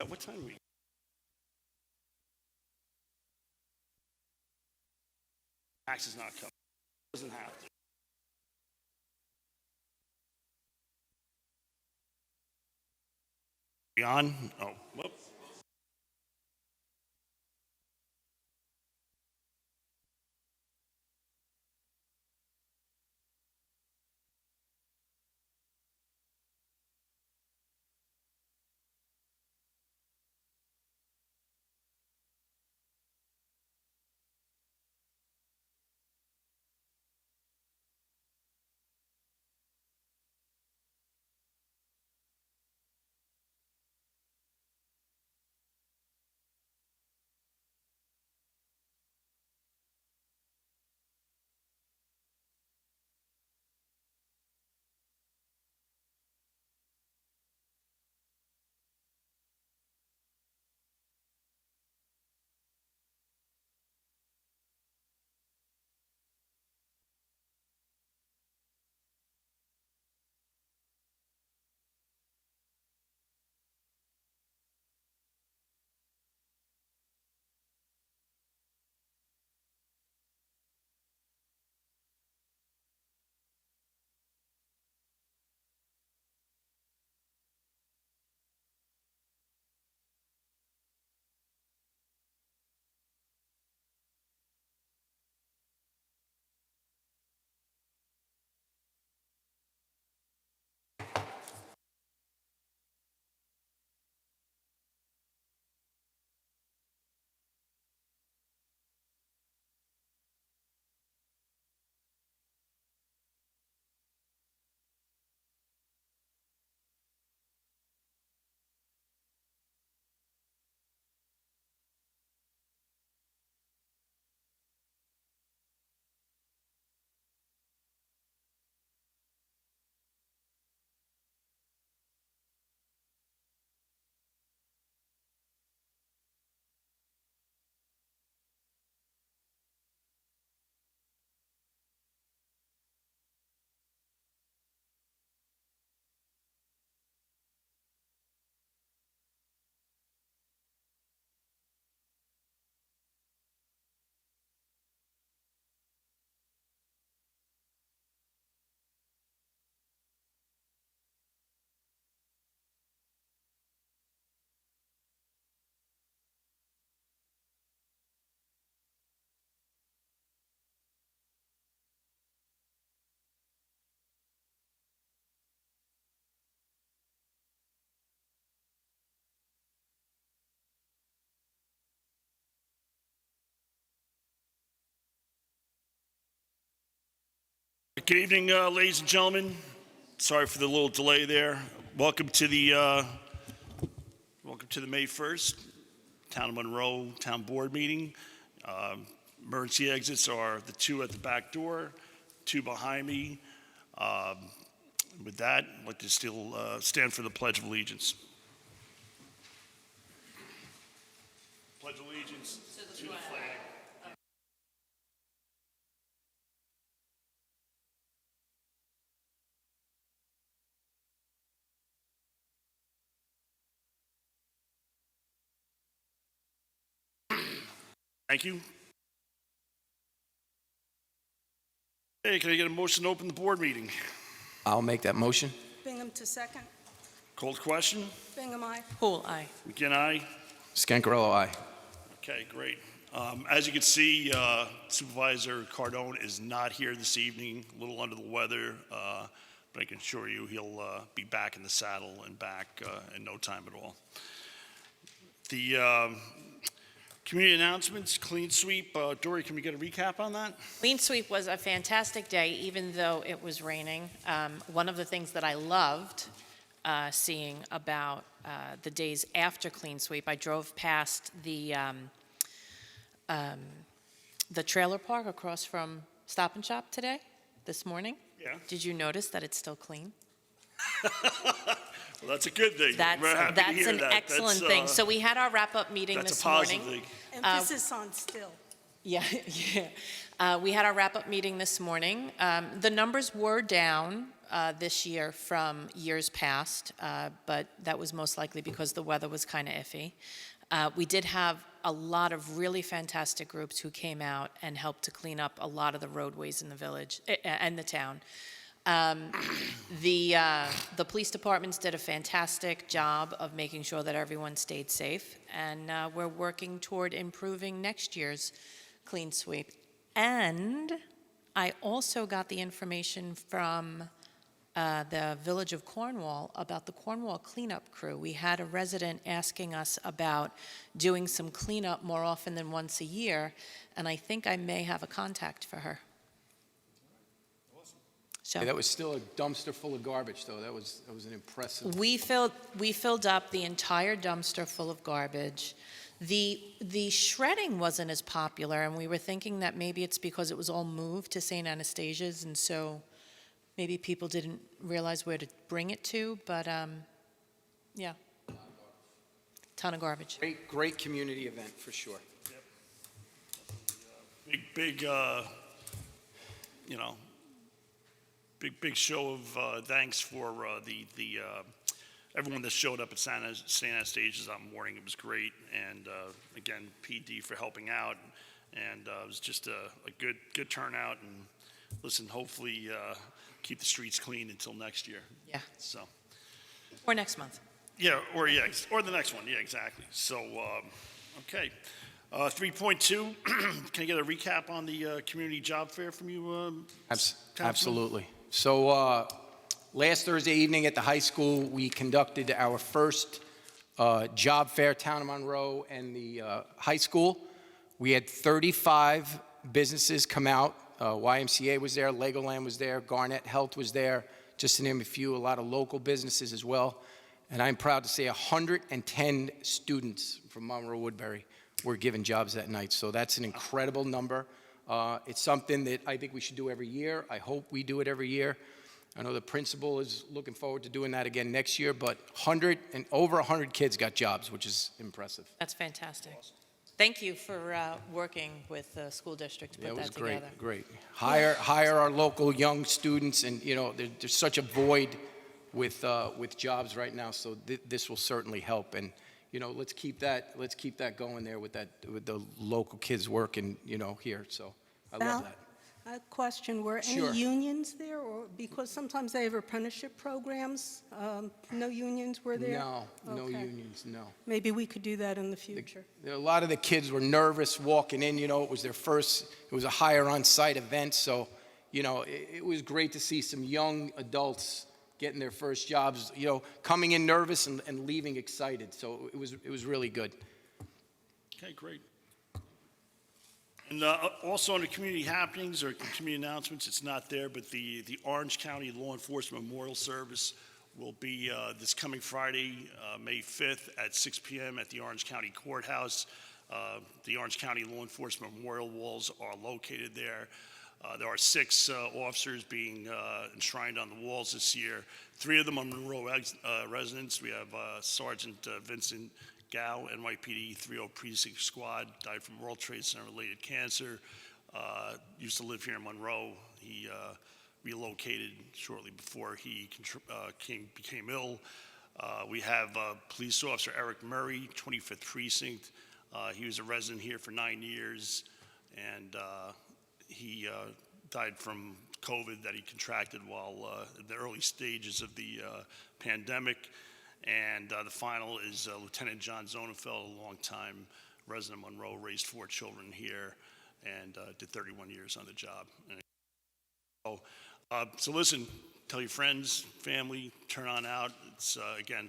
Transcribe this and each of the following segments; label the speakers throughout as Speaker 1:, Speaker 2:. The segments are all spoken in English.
Speaker 1: What time are we? Max is not coming. Doesn't have to. We on? Oh, whoops. Good evening, ladies and gentlemen. Sorry for the little delay there. Welcome to the May 1st Town of Monroe Town Board meeting. Emergency exits are the two at the back door, two behind me. With that, I'd like to still stand for the Pledge of Allegiance. Pledge allegiance to the flag. Thank you. Hey, can I get a motion to open the board meeting?
Speaker 2: I'll make that motion.
Speaker 3: Bingham to second.
Speaker 1: Called question?
Speaker 3: Bingham, aye.
Speaker 4: Poole, aye.
Speaker 1: McGinn, aye.
Speaker 2: Scancarello, aye.
Speaker 1: Okay, great. As you can see, Supervisor Cardone is not here this evening, a little under the weather, but I can assure you he'll be back in the saddle and back in no time at all. The community announcements, clean sweep. Dory, can we get a recap on that?
Speaker 4: Clean sweep was a fantastic day, even though it was raining. One of the things that I loved seeing about the days after clean sweep, I drove past the trailer park across from Stop and Shop this morning.
Speaker 1: Yeah.
Speaker 4: Did you notice that it's still clean?
Speaker 1: Well, that's a good thing.
Speaker 4: That's an excellent thing. So we had our wrap-up meeting this morning.
Speaker 1: That's a positive thing.
Speaker 3: Emphasis on still.
Speaker 4: Yeah, yeah. We had our wrap-up meeting this morning. The numbers were down this year from years past, but that was most likely because the weather was kind of iffy. We did have a lot of really fantastic groups who came out and helped to clean up a lot of the roadways in the village and the town. The police departments did a fantastic job of making sure that everyone stayed safe, and we're working toward improving next year's clean sweep. And I also got the information from the Village of Cornwall about the Cornwall cleanup crew. We had a resident asking us about doing some cleanup more often than once a year, and I think I may have a contact for her. So
Speaker 2: That was still a dumpster full of garbage, though. That was an impressive.
Speaker 4: we filled up the entire dumpster full of garbage. The shredding wasn't as popular, and we were thinking that maybe it's because it was all moved to St. Anastasia's, and so maybe people didn't realize where to bring it to, but yeah. Ton of garbage.
Speaker 2: Great community event, for sure.
Speaker 1: Big, big show of thanks for the everyone that showed up at St. Anastasia's that morning. It was great, and again, PD for helping out, and it was just a good turnout. And listen, hopefully keep the streets clean until next year.
Speaker 4: Yeah.
Speaker 1: So.
Speaker 4: Or next month.
Speaker 1: Yeah, or the next one. Yeah, exactly. So, okay. 3.2, can I get a recap on the community job fair from you, Councilman?
Speaker 2: Absolutely. So last Thursday evening at the high school, we conducted our first job fair, Town of Monroe and the high school. We had 35 businesses come out. YMCA was there, Legoland was there, Garnet Health was there, just to name a few, a lot of local businesses as well. And I'm proud to say 110 students from Monroe Woodbury were given jobs that night. So that's an incredible number. It's something that I think we should do every year. I hope we do it every year. I know the principal is looking forward to doing that again next year, but over 100 kids got jobs, which is impressive.
Speaker 4: That's fantastic. Thank you for working with the school district to put that together.
Speaker 2: It was great. Hire our local young students, and there's such a void with jobs right now. So this will certainly help, and let's keep that going there with the local kids working here. So I love that.
Speaker 3: A question, were
Speaker 2: Sure.
Speaker 3: any unions there? Or because sometimes they have apprenticeship programs, no unions were there?
Speaker 2: No
Speaker 3: Okay.
Speaker 2: unions, no.
Speaker 3: Maybe we could do that in the future.
Speaker 2: A lot of the kids were nervous walking in. It was their first. It was a higher on-site event, so it was great to see some young adults getting their first jobs. Coming in nervous and leaving excited. So it was really good.
Speaker 1: Okay, great. And also on the community happenings or community announcements, it's not there, but the Orange County Law Enforcement Memorial Service will be this coming Friday, May 5th at 6 p.m. at the Orange County Courthouse. The Orange County Law Enforcement Memorial Walls are located there. There are 6 officers being enshrined on the walls this year. 3 of them are Monroe residents. We have Sergeant Vincent Gow, NYPD 30 Precinct Squad, died from World Trade Center-related cancer. Used to live here in Monroe. He relocated shortly before he became ill. We have Police Officer Eric Murray, 25th Precinct. He was a resident here for 9 years, and he died from COVID that he contracted while in the early stages of the pandemic. And the final is Lieutenant John Zonenfeld, a longtime resident of Monroe, raised 4 children here, and did 31 years on the job. So listen, tell your friends, family, turn on out. It's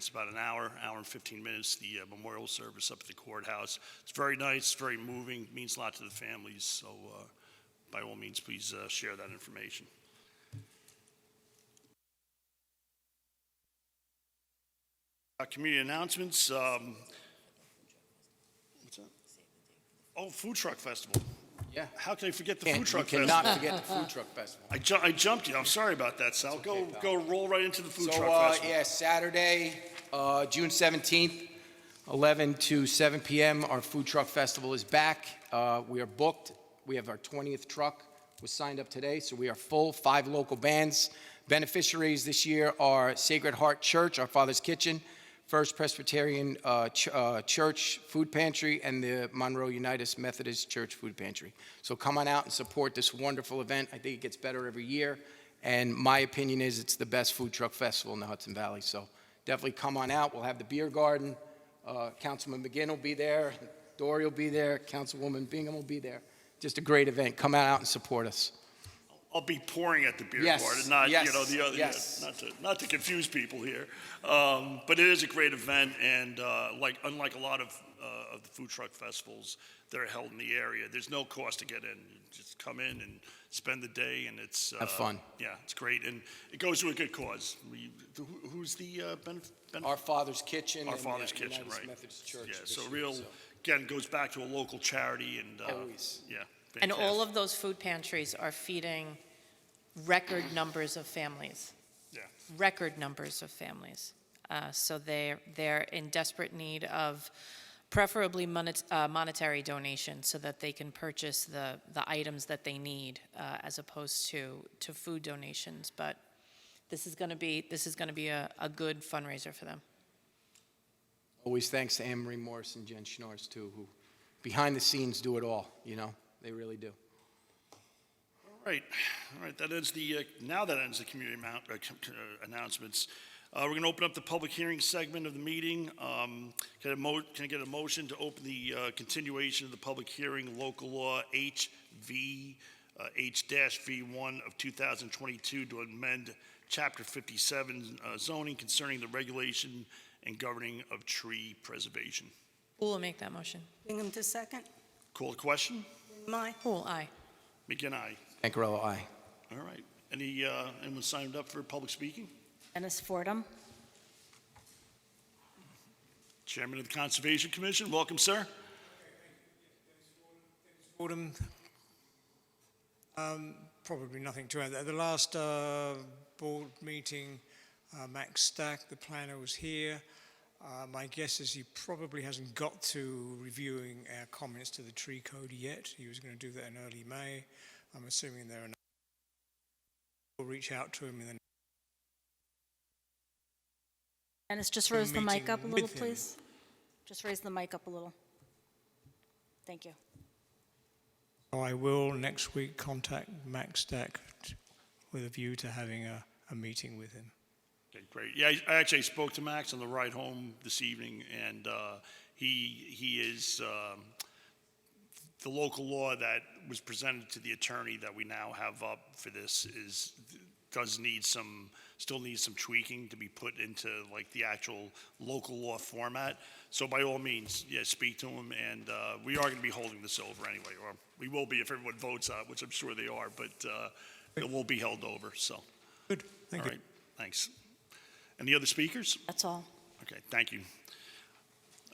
Speaker 1: about an hour and 15 minutes, the memorial service up at the courthouse. It's very nice, very moving, means a lot to the families. So by all means, please share that information. Community announcements. What's that? Oh, Food Truck Festival.
Speaker 2: Yeah.
Speaker 1: How can I forget the Food Truck
Speaker 2: You
Speaker 1: Festival?
Speaker 2: cannot forget the Food Truck Festival.
Speaker 1: I jumped you. I'm sorry about that, Sal.
Speaker 2: okay,
Speaker 1: Go roll right into the Food
Speaker 2: So,
Speaker 1: Truck Festival.
Speaker 2: yeah, Saturday, June 17th, 11 to 7 p.m., our Food Truck Festival is back. We are booked. We have our 20th truck was signed up today, so we are full, 5 local bands. Beneficiaries this year are Sacred Heart Church, Our Father's Kitchen, First Presbyterian Church Food Pantry, and the Monroe United Methodist Church Food Pantry. So come on out and support this wonderful event. I think it gets better every year, and my opinion is it's the best food truck festival in the Hudson Valley. So definitely come on out. We'll have the beer garden. Councilman McGinn will be there. Dory will be there. Councilwoman Bingham will be there. Just a great event. Come out and support us.
Speaker 1: I'll be pouring at the beer
Speaker 2: Yes,
Speaker 1: garden, not,
Speaker 2: yes,
Speaker 1: the other,
Speaker 2: yes.
Speaker 1: not to confuse people here. But it is a great event, and unlike a lot of the food truck festivals that are held in the area, there's no cost to get in. You just come in and spend the day, and it's
Speaker 2: Have fun.
Speaker 1: Yeah, it's great, and it goes to a good cause. Who's the benefit?
Speaker 2: Our Father's Kitchen.
Speaker 1: Our
Speaker 2: and,
Speaker 1: Father's Kitchen,
Speaker 2: United
Speaker 1: right?
Speaker 2: Methodist Church.
Speaker 1: Yeah,
Speaker 2: this
Speaker 1: so
Speaker 2: year,
Speaker 1: again, goes back to a local charity, and
Speaker 2: Always.
Speaker 1: yeah.
Speaker 4: And all
Speaker 1: fantastic.
Speaker 4: of those food pantries are feeding record numbers of families.
Speaker 1: Yeah.
Speaker 4: Record numbers of families. So they're in desperate need of preferably monetary donations so that they can purchase the items that they need as opposed to food donations. But this is going to be a good fundraiser for them.
Speaker 2: Always thanks to Anne Marie Morris and Jen Schnorrs, too, who behind the scenes do it all, They really do.
Speaker 1: All right, that ends now that ends the community announcements. We're going to open up the public hearing segment of the meeting. Can I get a motion to open the continuation of the public hearing, local law H-V, H-V1 of 2022 to amend Chapter 57 zoning concerning the regulation and governing of tree preservation?
Speaker 4: Who will make that motion?
Speaker 3: Bingham to second.
Speaker 1: Call the question?
Speaker 3: My.
Speaker 4: Who will aye?
Speaker 1: McGinn, aye.
Speaker 2: Pancarello, aye.
Speaker 1: All right. Anyone signed up for public speaking?
Speaker 5: Dennis Fordham.
Speaker 1: Chairman of the Conservation Commission, welcome, sir.
Speaker 6: Fordham. Probably nothing to add. At the last board meeting, Max Stack, the planner, was here. My guess is he probably hasn't got to reviewing our comments to the tree code yet. He was going to do that in early May. I'm assuming we'll reach out to him in the
Speaker 5: Dennis, just raise the mic
Speaker 6: meeting
Speaker 5: up a little,
Speaker 6: with him.
Speaker 5: please. Just raise the mic up a little. Thank you.
Speaker 6: I will next week contact Max Stack with a view to having a meeting with him.
Speaker 1: Okay, great. Yeah, I actually spoke to Max on the ride home this evening, and he is the local law that was presented to the attorney that we now have up for this still needs some tweaking to be put into like the actual local law format. So by all means, yeah, speak to him, and we are going to be holding this over anyway, or we will be if everyone votes out, which I'm sure they are, but it will be held over. So,
Speaker 6: Good. Thank
Speaker 1: all
Speaker 6: you.
Speaker 1: right, thanks. Any other speakers?
Speaker 5: That's all.
Speaker 1: Okay, thank you.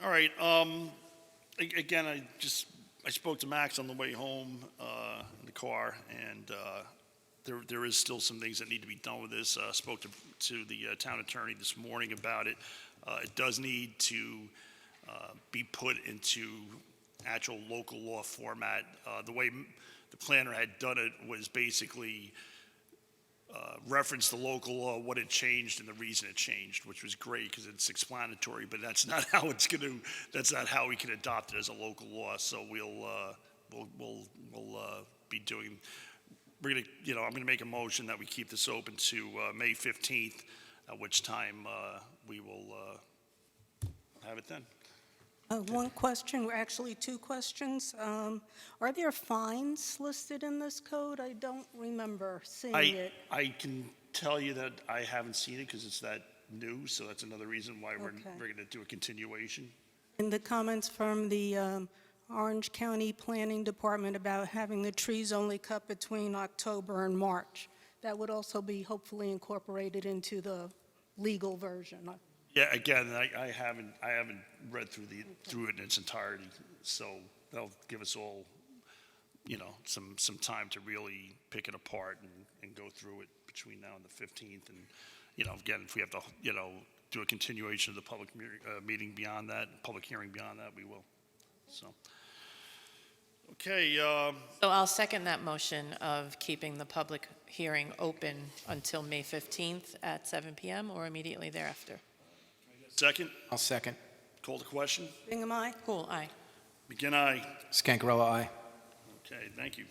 Speaker 1: All right, again, I spoke to Max on the way home in the car, and there is still some things that need to be done with this. Spoke to the town attorney this morning about it. It does need to be put into actual local law format. The way the planner had done it was basically reference the local law, what it changed, and the reason it changed, which was great because it's explanatory. But that's not how that's not how we can adopt it as a local law. So we'll be doing. We're gonna, I'm gonna make a motion that we keep this open to May 15th, at which time we will have it then.
Speaker 3: One question, or actually two questions. Are there fines listed in this code? I don't remember seeing it.
Speaker 1: I can tell you that I haven't seen it because it's that new, so that's another reason why we're going to do a continuation.
Speaker 3: In the comments from the Orange County Planning Department about having the trees only cut between October and March, that would also be hopefully incorporated into the legal version.
Speaker 1: Yeah, again, I haven't read through it in its entirety, so that'll give us all, some time to really pick it apart and go through it between now and the 15th. And, again, if we have to, do a continuation of the public meeting beyond that, public hearing beyond that, we will. So, Okay,
Speaker 4: So I'll second that motion of keeping the public hearing open until May 15th at 7 PM or immediately thereafter.
Speaker 1: second,
Speaker 2: I'll second.
Speaker 1: call the question.
Speaker 3: Bingham, aye.
Speaker 4: Cool, aye.
Speaker 1: McGinn, aye.
Speaker 2: Scangarella, aye.
Speaker 1: Okay, thank you.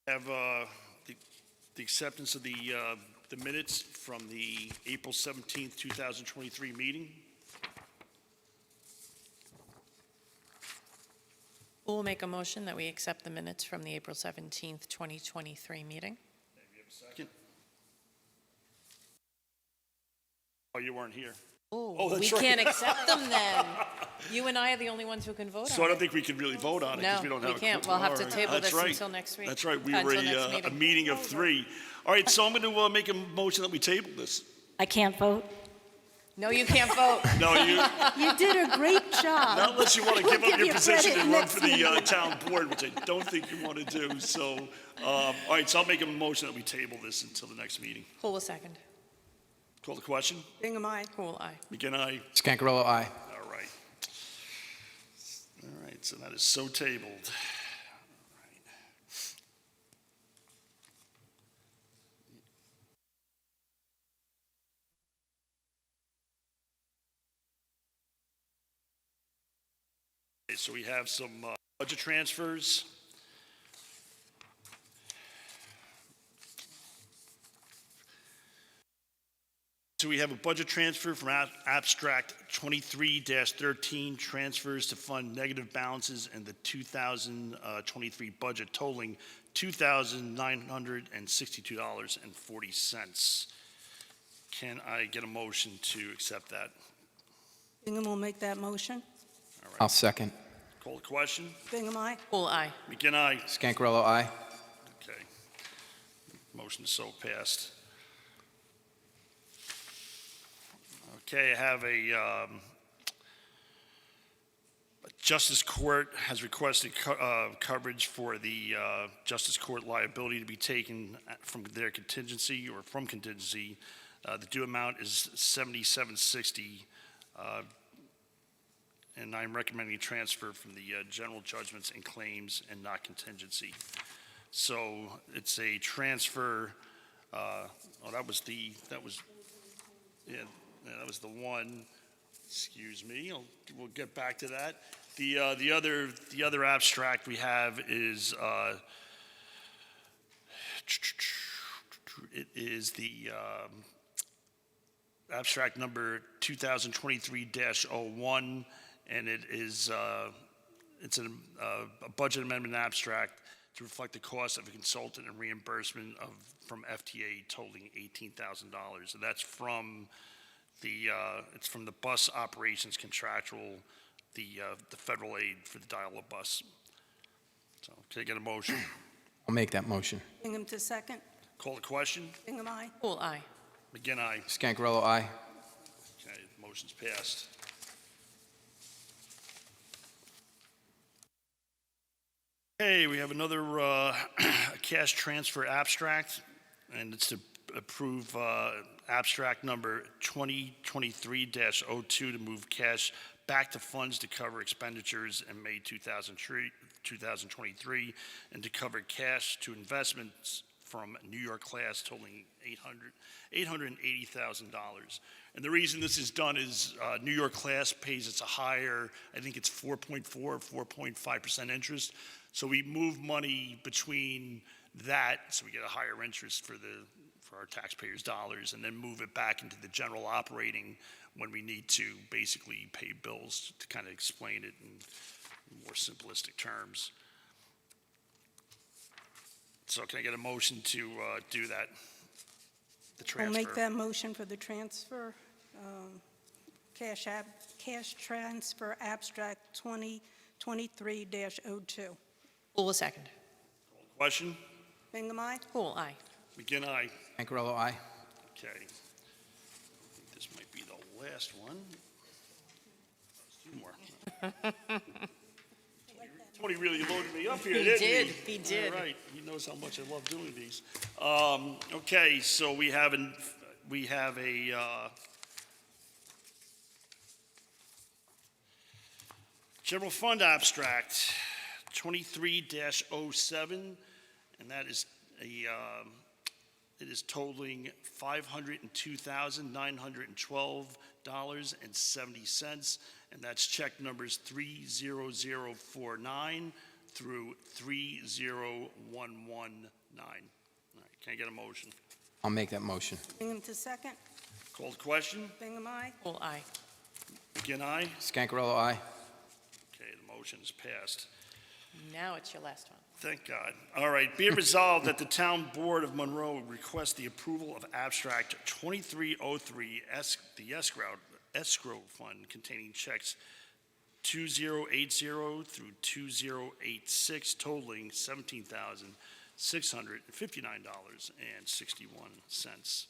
Speaker 1: Have the acceptance of the minutes from the April 17th, 2023 meeting.
Speaker 4: Who will make a motion that we accept the minutes from the April 17th, 2023 meeting?
Speaker 1: Second. Oh, you weren't here.
Speaker 4: Oh,
Speaker 1: that's
Speaker 4: we
Speaker 1: right.
Speaker 4: can't accept them then. You and I are the only ones who can vote
Speaker 1: So I
Speaker 4: on
Speaker 1: don't
Speaker 4: it.
Speaker 1: think we can really vote on it because we don't have a.
Speaker 4: can't. We'll have to
Speaker 1: All right.
Speaker 4: table
Speaker 1: That's
Speaker 4: this
Speaker 1: right.
Speaker 4: until next week.
Speaker 1: That's right. We
Speaker 4: Until
Speaker 1: were
Speaker 4: next
Speaker 1: a
Speaker 4: meeting.
Speaker 1: meeting of three. All right, so I'm going to make a motion that we table this.
Speaker 5: I can't vote.
Speaker 4: No, you can't vote.
Speaker 1: No, you,
Speaker 3: You did a great job.
Speaker 1: not unless you want to give
Speaker 3: We'll
Speaker 1: up
Speaker 3: give
Speaker 1: your
Speaker 3: you
Speaker 1: position
Speaker 3: credit
Speaker 1: and run
Speaker 3: next
Speaker 1: for the town board, which I don't think you want to do. So, all right, so I'll make a motion that we table this until the next meeting.
Speaker 4: Who will second?
Speaker 1: Call the question.
Speaker 3: Bingham, aye.
Speaker 4: Who will aye?
Speaker 1: McGinn, aye.
Speaker 2: Scangarella, aye.
Speaker 1: All right. All right, so that is so tabled. All right. Okay, so we have some budget transfers. So we have a budget transfer from Abstract 23-13, transfers to fund negative balances in the 2023 budget totaling $2,962.40. Can I get a motion to accept that?
Speaker 3: Bingham will make that motion.
Speaker 2: I'll second.
Speaker 1: Call the question.
Speaker 3: Bingham, aye.
Speaker 4: Who will aye?
Speaker 1: McGinn, aye.
Speaker 2: Scangarella, aye.
Speaker 1: Okay. Motion is so passed. Okay, I have a Justice Court has requested coverage for the Justice Court liability to be taken from their contingency or from contingency. The due amount is $77.60, and I'm recommending a transfer from the general judgments and claims and not contingency. So it's a transfer. That was the one. Excuse me. We'll get back to that. The other abstract we have is it is the abstract number 2023-01, and it is it's a budget amendment abstract to reflect the cost of a consultant and reimbursement from FTA totaling $18,000. And that's from it's from the bus operations contractual, the federal aid for the dial-up bus. So can I get a motion?
Speaker 2: I'll make that motion.
Speaker 3: Bingham to second.
Speaker 1: Call the question.
Speaker 3: Bingham, aye.
Speaker 4: Who will aye?
Speaker 1: McGinn, aye.
Speaker 2: Scangarella, aye.
Speaker 1: Okay, motion's passed. Okay, we have another cash transfer abstract, and it's to approve abstract number 2023-02 to move cash back to funds to cover expenditures in May 2023 and to cover cash to investments from New York class totaling $880,000. And the reason this is done is New York class pays its a higher, I think it's 4.4 or 4.5% interest. So we move money between that, so we get a higher interest for our taxpayers' dollars, and then move it back into the general operating when we need to basically pay bills, to kind of explain it in more simplistic terms. So can I get a motion to do that? The transfer.
Speaker 3: I'll make that motion for the transfer. Cash transfer abstract 2023-02.
Speaker 4: Who will second?
Speaker 1: Question?
Speaker 3: Bingham, aye.
Speaker 4: Who will aye?
Speaker 1: McGinn, aye.
Speaker 2: Scangarella, aye.
Speaker 1: Okay. I think this might be the last one. There's two more. Tony really loaded me up here,
Speaker 4: He
Speaker 1: didn't
Speaker 4: did,
Speaker 1: he?
Speaker 4: he did.
Speaker 1: All right, he knows how much I love doing these. Okay, so we have a general fund abstract, 23-07, and that is it is totaling $502,912.70, and that's check numbers 30049 through 30119. All right, can I get a motion?
Speaker 2: I'll make that motion.
Speaker 3: Bingham to second.
Speaker 1: Call the question.
Speaker 3: Bingham, aye.
Speaker 4: Full aye.
Speaker 1: Again, aye.
Speaker 2: Scancarello, aye.
Speaker 1: Okay, the motion is passed.
Speaker 4: Now it's your last one.
Speaker 1: Thank God. All right, be it resolved that the Town Board of Monroe requests the approval of abstract 2303, the escrow fund containing checks 2080 through 2086 totaling $17,659.61.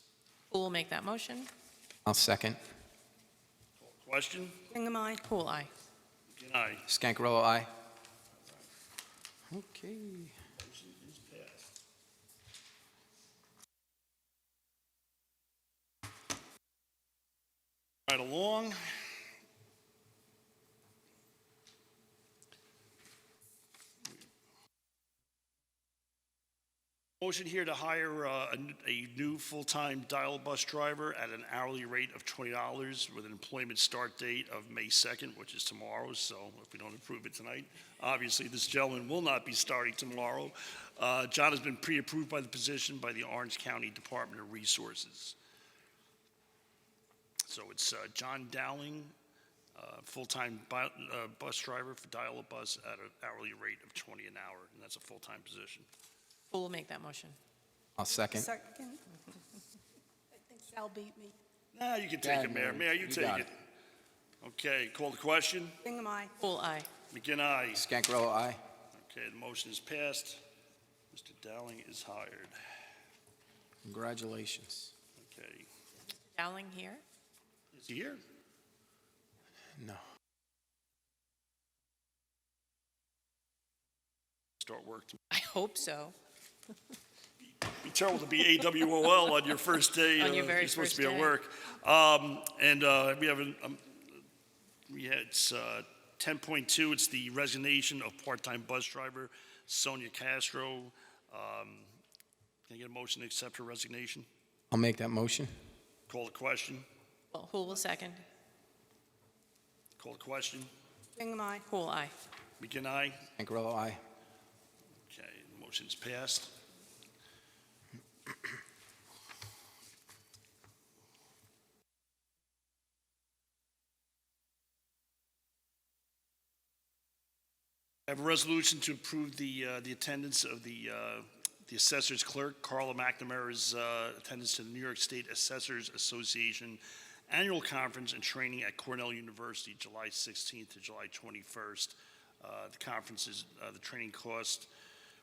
Speaker 4: Who will make that motion?
Speaker 2: I'll second.
Speaker 1: Question?
Speaker 3: Bingham, aye.
Speaker 4: Full aye.
Speaker 1: Again, aye.
Speaker 2: Scancarello, aye. Okay.
Speaker 1: Motion is passed. Right along. Motion here to hire a new full-time dial bus driver at an hourly rate of $20 with an employment start date of May 2nd, which is tomorrow, so if we don't approve it tonight, obviously this gentleman will not be starting tomorrow. John has been pre-approved by the position by the Orange County Department of Resources. So it's John Dowling, full-time bus driver for dial-a-bus at an hourly rate of $20 an hour, and that's a full-time position.
Speaker 4: Who will make that motion?
Speaker 2: I'll second.
Speaker 3: Second. I think Sal beat me.
Speaker 1: Nah, you can take it, Mayor. Mayor, you take
Speaker 2: got
Speaker 1: it. Okay, call the question.
Speaker 3: Bingham, aye.
Speaker 4: Full aye.
Speaker 1: McGinn, aye.
Speaker 2: Scancarello, aye.
Speaker 1: Okay, the motion is passed. Mr. Dowling is hired.
Speaker 2: Congratulations.
Speaker 1: Okay,
Speaker 4: Dowling here?
Speaker 1: is he here?
Speaker 2: No.
Speaker 1: Start work tomorrow.
Speaker 4: I hope so.
Speaker 1: Be terrible to be AWOL on your first day.
Speaker 4: On your very
Speaker 1: you're supposed to
Speaker 4: first
Speaker 1: be at
Speaker 4: day.
Speaker 1: work. We have it's 10.2. It's the resignation of part-time bus driver Sonia Castro. Can I get a motion to accept her resignation?
Speaker 2: I'll make that motion.
Speaker 1: Call the question.
Speaker 4: Well, who will second?
Speaker 1: Call the question.
Speaker 3: Bingham, aye.
Speaker 4: Full aye.
Speaker 1: McGinn, aye.
Speaker 2: Scancarello, aye.
Speaker 1: Okay, the motion is passed. I have a resolution to approve the attendance of the assessor's clerk, Carla McNamara's attendance to the New York State Assessors Association Annual Conference and Training at Cornell University, July 16th to July 21st. The conference is, the training cost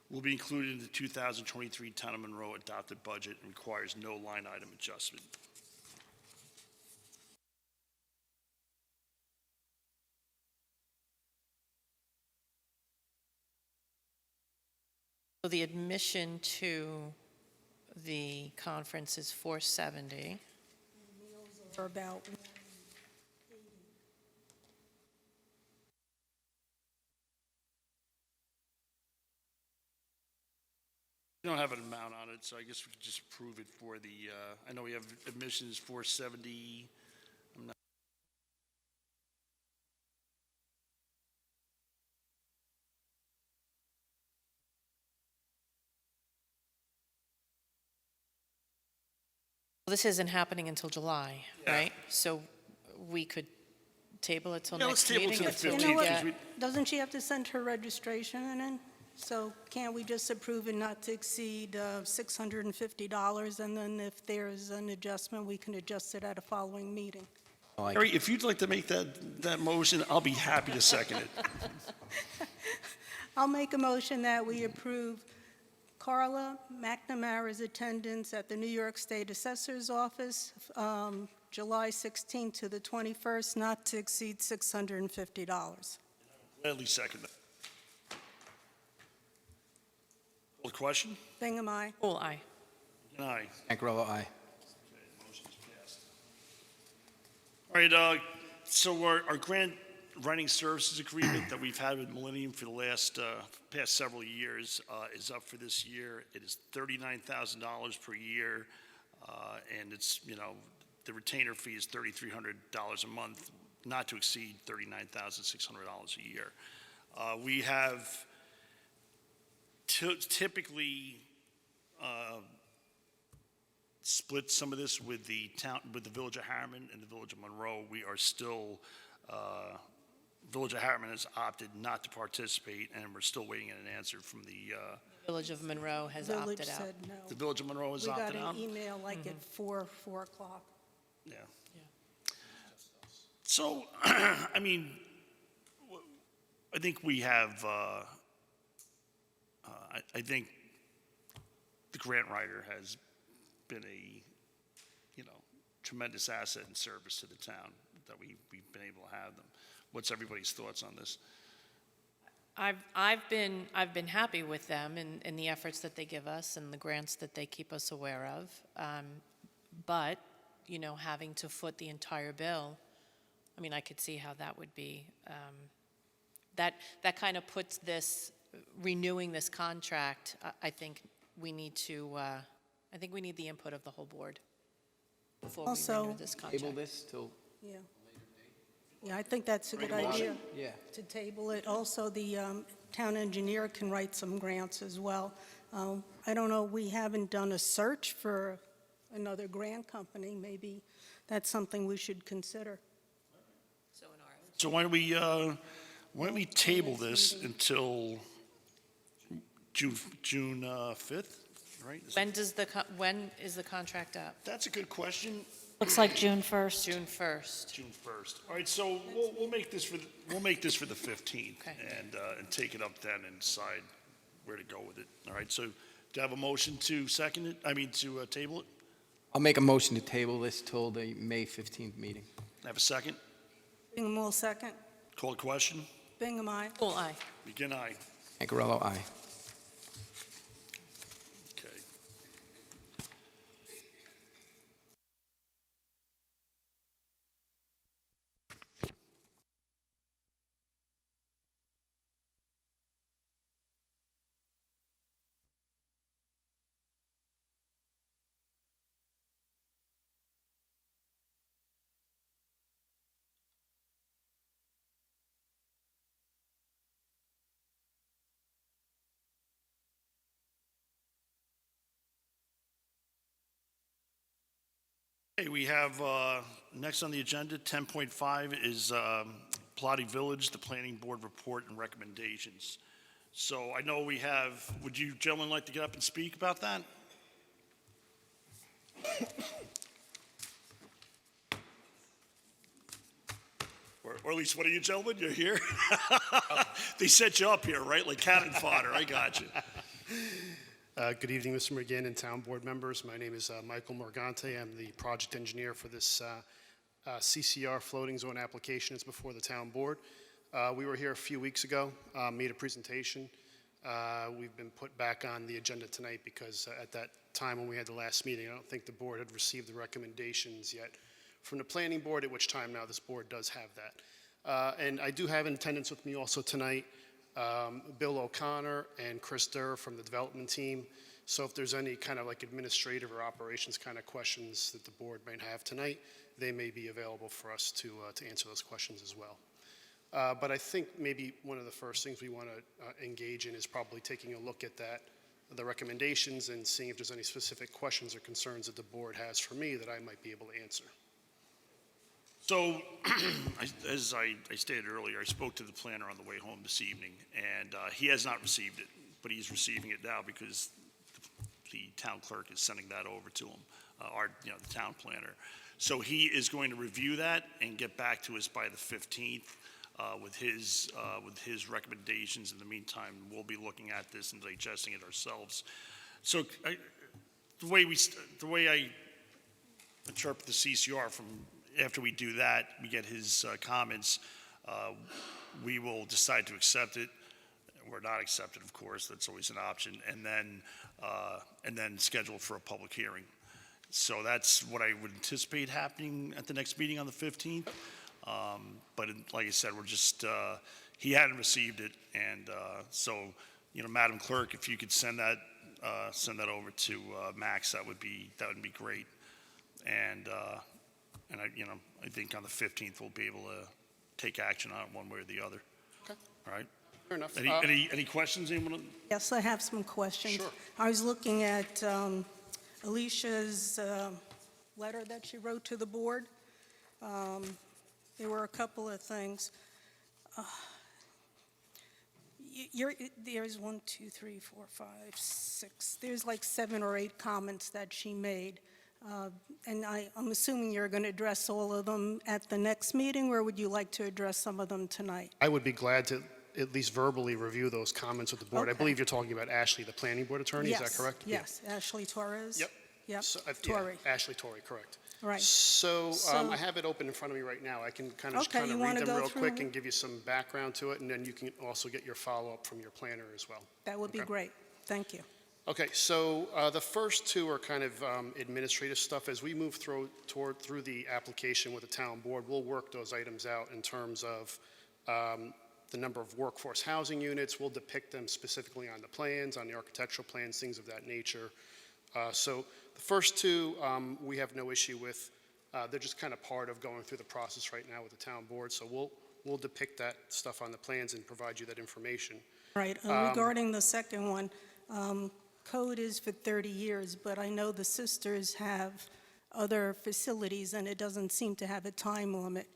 Speaker 1: will be included in the 2023 Town of Monroe adopted budget and requires no line item adjustment.
Speaker 4: So the admission to the conference is $470.
Speaker 3: For about,
Speaker 1: We don't have an amount on it, so I guess we could just approve it for the, I know we have admissions 470.
Speaker 4: This isn't happening until July,
Speaker 1: Yeah.
Speaker 4: right? So we could table it till
Speaker 1: Yeah, let's
Speaker 4: next
Speaker 1: table it
Speaker 4: meeting?
Speaker 1: till the
Speaker 3: you
Speaker 4: until
Speaker 3: know
Speaker 4: we
Speaker 1: 15th,
Speaker 3: what?
Speaker 1: because
Speaker 4: get-
Speaker 3: Doesn't she have to send her registration in? So can't we just approve it not to exceed $650? And then if there's an adjustment, we can adjust it at a following meeting.
Speaker 2: I like it.
Speaker 1: Harry, if you'd like to make that motion, I'll be happy to second it.
Speaker 3: I'll make a motion that we approve Carla McNamara's attendance at the New York State Assessor's Office, July 16th to the 21st, not to exceed $650.
Speaker 1: Gladly second that. the question?
Speaker 3: Bingham, aye.
Speaker 4: Full aye.
Speaker 1: Aye.
Speaker 2: Ankarella, aye.
Speaker 1: Motion's passed. All right, so our grant writing services agreement that we've had with Millennium for the past several years is up for this year. It is $39,000 per year, and it's, the retainer fee is $3,300 a month, not to exceed $39,600 a year. We have typically split some of this with the Village of Harriman and the Village of Monroe. We are still, Village of Harriman has opted not to participate, and we're still waiting an answer from the
Speaker 4: Village of Monroe has
Speaker 3: Village
Speaker 4: opted out.
Speaker 3: said no.
Speaker 1: Village of Monroe has
Speaker 3: We
Speaker 1: opted
Speaker 3: got
Speaker 1: out.
Speaker 3: an email like at 4 o'clock.
Speaker 1: Yeah.
Speaker 4: Yeah.
Speaker 1: So, I mean, I think we have, I think the grant writer has been a, tremendous asset and service to the town that we've been able to have them. What's everybody's thoughts on this?
Speaker 4: I've been happy with them in the efforts that they give us and the grants that they keep us aware of. But, having to foot the entire bill, I mean, I could see how that would be. That kind of puts this, renewing this contract, I think we need the input of the whole board before we
Speaker 3: Also-
Speaker 4: renew this contract.
Speaker 2: Table this till,
Speaker 3: Yeah. Yeah, I think that's a good idea,
Speaker 2: yeah.
Speaker 3: to table it. Also, the town engineer can write some grants as well. I don't know, we haven't done a search for another grant company. Maybe that's something we should consider.
Speaker 4: So an RFP.
Speaker 1: So why don't we table this until June 5th, right?
Speaker 4: When is the contract up?
Speaker 1: That's a good question.
Speaker 5: Looks like June 1st.
Speaker 4: June 1st.
Speaker 1: June 1st. All right, so we'll make this for the 15th.
Speaker 4: Okay.
Speaker 1: And take it up then and decide where to go with it. All right, so do you have a motion to table it?
Speaker 2: I'll make a motion to table this till the May 15th meeting.
Speaker 1: Have a second?
Speaker 3: Bingham will second.
Speaker 1: Call the question?
Speaker 3: Bingham, aye.
Speaker 4: Full aye.
Speaker 1: Begin aye.
Speaker 2: Ankarella, aye.
Speaker 1: Okay. Okay, we have, next on the agenda, 10.5 is Plotty Village, the Planning Board report and recommendations. So I know we have, would you gentlemen like to get up and speak about that? Or at least one of you gentlemen, you're here? They set you up here, right? Like cannon fodder, I got you.
Speaker 7: Good evening, Mr. McGinn and town board members. My name is Michael Morgante. I'm the project engineer for this CCR floating zone application. It's before the town board. We were here a few weeks ago, made a presentation. We've been put back on the agenda tonight because at that time when we had the last meeting, I don't think the board had received the recommendations yet from the planning board, at which time now this board does have that. And I do have in attendance with me also tonight Bill O'Connor and Chris Durr from the development team. So if there's any kind of like administrative or operations kind of questions that the board might have tonight, they may be available for us to answer those questions as well. But I think maybe one of the first things we want to engage in is probably taking a look at the recommendations and seeing if there's any specific questions or concerns that the board has for me that I might be able to answer.
Speaker 1: So, as I stated earlier, I spoke to the planner on the way home this evening, and he has not received it, but he's receiving it now because the town clerk is sending that over to him, the town planner. So he is going to review that and get back to us by the 15th with his recommendations. In the meantime, we'll be looking at this and digesting it ourselves. So, the way I interpret the CCR from after we do that, we get his comments, we will decide to accept it. who are not accepted, of course, that's always an option, and then schedule for a public hearing. So that's what I would anticipate happening at the next meeting on the 15th. But like I said, we're just, he hadn't received it, and so, Madam Clerk, if you could send that over to Max, that would be great. And I think on the 15th, we'll be able to take action on it one way or the other.
Speaker 7: Okay.
Speaker 1: All right?
Speaker 7: Fair enough.
Speaker 1: Any questions, anyone?
Speaker 3: Yes, I have some questions.
Speaker 7: Sure.
Speaker 3: I was looking at Alicia's letter that she wrote to the board. There were a couple of things. There's 1, 2, 3, 4, 5, 6. There's like 7 or 8 comments that she made. And I'm assuming you're going to address all of them at the next meeting, or would you like to address some of them tonight?
Speaker 7: I would be glad to at least verbally review those comments with the board. I
Speaker 3: Okay.
Speaker 7: believe you're talking about Ashley, the planning board attorney, is that correct?
Speaker 3: Yes, Ashley Torres?
Speaker 7: Yep.
Speaker 3: Yep,
Speaker 7: So,
Speaker 3: Torrey.
Speaker 7: Ashley Torrey, correct.
Speaker 3: Right.
Speaker 7: So
Speaker 3: So-
Speaker 7: I have it open in front of me right now. I can kind of
Speaker 3: Okay, you
Speaker 7: read
Speaker 3: wanna
Speaker 7: them
Speaker 3: go
Speaker 7: real quick
Speaker 3: through-
Speaker 7: and give you some background to it, and then you can also get your follow-up from your planner as well.
Speaker 3: That would be
Speaker 7: Okay.
Speaker 3: great. Thank you.
Speaker 7: Okay, so the first 2 are kind of administrative stuff. As we move through the application with the town board, we'll work those items out in terms of the number of workforce housing units. We'll depict them specifically on the plans, on the architectural plans, things of that nature. So the first 2, we have no issue with. They're just kind of part of going through the process right now with the town board. So we'll depict that stuff on the plans and provide you that information.
Speaker 3: Right, regarding the second one, code is for 30 years, but I know the sisters have other facilities, and it doesn't seem to have a time limit.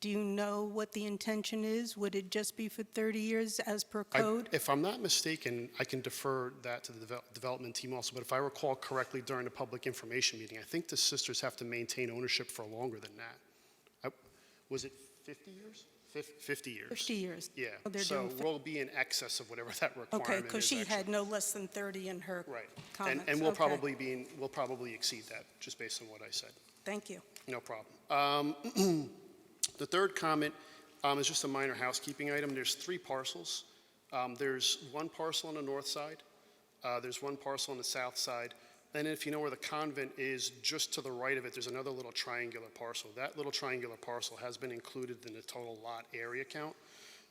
Speaker 3: Do you know what the intention is? Would it just be for 30 years as per code?
Speaker 7: If I'm not mistaken, I can defer that to the development team also, but if I recall correctly during the public information meeting, I think the sisters have to maintain ownership for longer than that. Was it 50 years? 50 years.
Speaker 3: 50 years.
Speaker 7: Yeah,
Speaker 3: Oh, they're
Speaker 7: so
Speaker 3: doing
Speaker 7: we'll be in excess of whatever that requirement
Speaker 3: Okay,
Speaker 7: is.
Speaker 3: because she
Speaker 7: actually.
Speaker 3: had no less than 30 in her
Speaker 7: Right,
Speaker 3: comments.
Speaker 7: and we'll
Speaker 3: Okay.
Speaker 7: probably exceed that, just based on what I said.
Speaker 3: Thank you.
Speaker 7: No problem. The third comment is just a minor housekeeping item. There's 3 parcels. There's 1 parcel on the north side. There's 1 parcel on the south side. And if you know where the convent is, just to the right of it, there's another little triangular parcel. That little triangular parcel has been included in the total lot area count.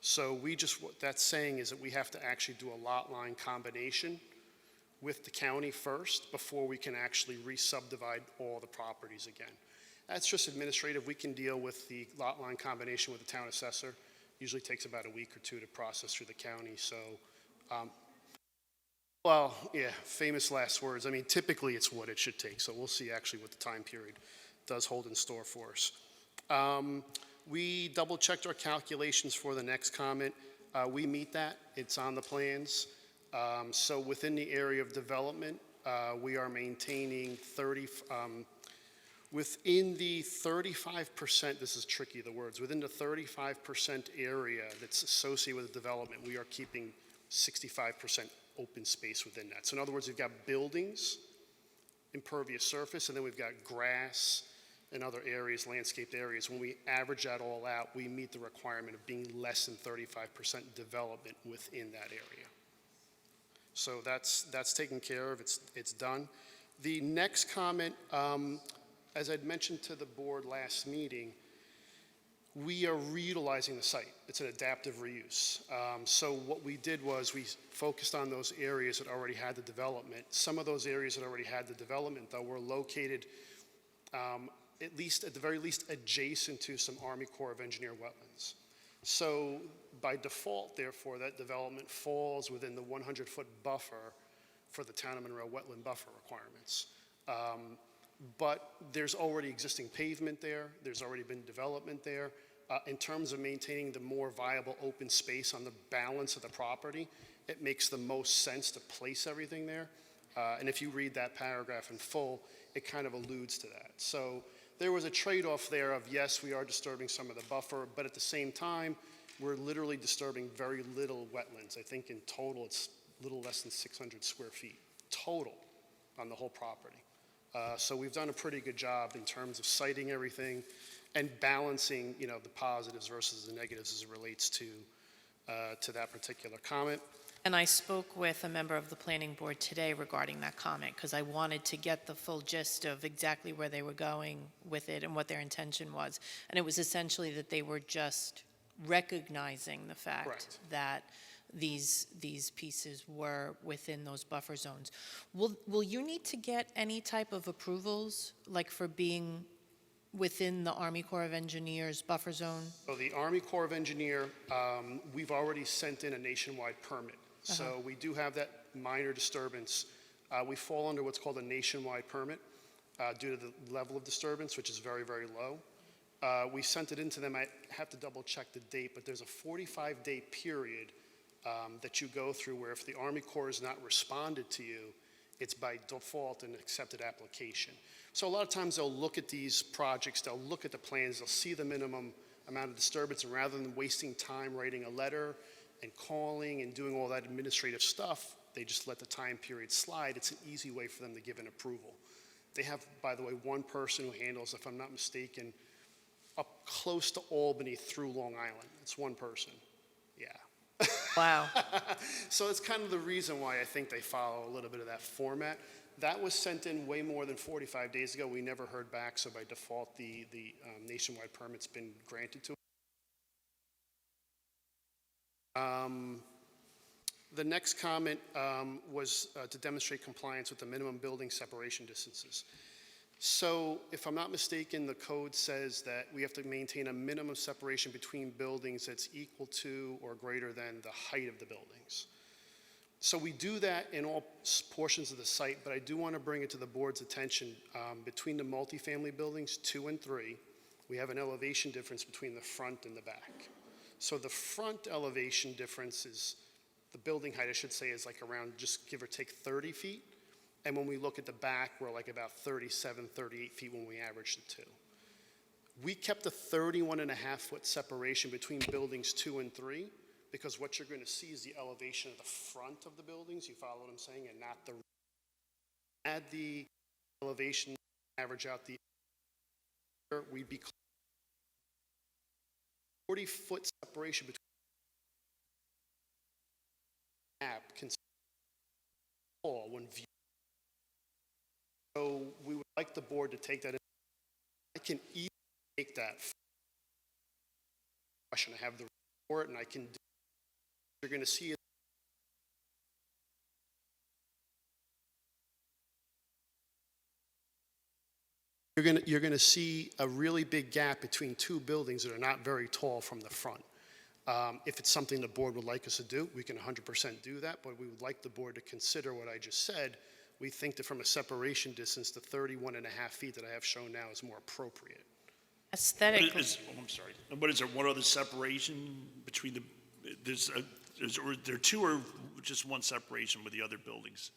Speaker 7: So what that's saying is that we have to actually do a lot line combination with the county first before we can actually re-subdivide all the properties again. That's just administrative. We can deal with the lot line combination with the town assessor. Usually takes about a week or 2 to process through the county. So, well, yeah, famous last words. I mean, typically it's what it should take. So we'll see actually what the time period does hold in store for us. We double-checked our calculations for the next comment. We meet that. It's on the plans. So within the area of development, we are maintaining within the 35%, this is tricky, the words, within the 35% area that's associated with the development, we are keeping 65% open space within that. So in other words, we've got buildings, impervious surface, and then we've got grass and other areas, landscaped areas. When we average that all out, we meet the requirement of being less than 35% development within that area. So that's taken care of, it's done. The next comment, as I'd mentioned to the board last meeting, we are reutilizing the site. It's an adaptive reuse. So what we did was we focused on those areas that already had the development. Some of those areas that already had the development, though, were located at the very least adjacent to some Army Corps of Engineer wetlands. So by default, therefore, that development falls within the 100-foot buffer for the town of Monroe wetland buffer requirements. But there's already existing pavement there. There's already been development there. In terms of maintaining the more viable open space on the balance of the property, it makes the most sense to place everything there. And if you read that paragraph in full, it kind of alludes to that. So there was a trade-off there of, yes, we are disturbing some of the buffer, but at the same time, we're literally disturbing very little wetlands. I think in total, it's a little less than 600 square feet total on the whole property. So we've done a pretty good job in terms of citing everything and balancing, the positives versus the negatives as it relates to that particular comment.
Speaker 4: And I spoke with a member of the planning board today regarding that comment, because I wanted to get the full gist of exactly where they were going with it and what their intention was. And it was essentially that they were just recognizing the fact
Speaker 7: Correct.
Speaker 4: that these pieces were within those buffer zones. Will you need to get any type of approvals, like for being within the Army Corps of Engineers buffer zone?
Speaker 7: So the Army Corps of Engineer, we've already sent in a nationwide permit. So we do have that minor disturbance. We fall under what's called a nationwide permit due to the level of disturbance, which is very, very low. We sent it into them. I have to double check the date, but there's a 45-day period that you go through where if the Army Corps has not responded to you, it's by default an accepted application. So a lot of times they'll look at these projects, they'll look at the plans, they'll see the minimum amount of disturbance, and rather than wasting time writing a letter and calling and doing all that administrative stuff, they just let the time period slide. It's an easy way for them to give an approval. They have, by the way, one person who handles, if I'm not mistaken, up close to Albany through Long Island. It's one person. Yeah.
Speaker 4: Wow.
Speaker 7: So it's kind of the reason why I think they follow a little bit of that format. That was sent in way more than 45 days ago. We never heard back, so by default, the nationwide permit's been granted to us. The next comment was to demonstrate compliance with the minimum building separation distances. So if I'm not mistaken, the code says that we have to maintain a minimum separation between buildings that's equal to or greater than the height of the buildings. So we do that in all portions of the site, but I do want to bring it to the board's attention. Between the multifamily buildings 2 and 3, we have an elevation difference between the front and the back. So the front elevation difference is, the building height, I should say, is like around, just give or take 30 feet. And when we look at the back, we're like about 37, 38 feet when we average the two. We kept a 31.5-foot separation between buildings 2 and 3 because what you're going to see is the elevation of the front of the buildings, you follow what I'm saying, and not the rear. Add the elevation, average out the, we'd be 40-foot separation between when viewed. So we would like the board to take that in. I can easily make that question. I have the report and I can do, you're going to see it. You're going to see a really big gap between two buildings that are not very tall from the front. If it's something the board would like us to do, we can 100% do that, but we would like the board to consider what I just said. We think that from a separation distance, the 31.5 feet that I have shown now is more appropriate.
Speaker 4: Aesthetically.
Speaker 1: I'm sorry. But is there one other separation between are there two or just one separation with the other buildings?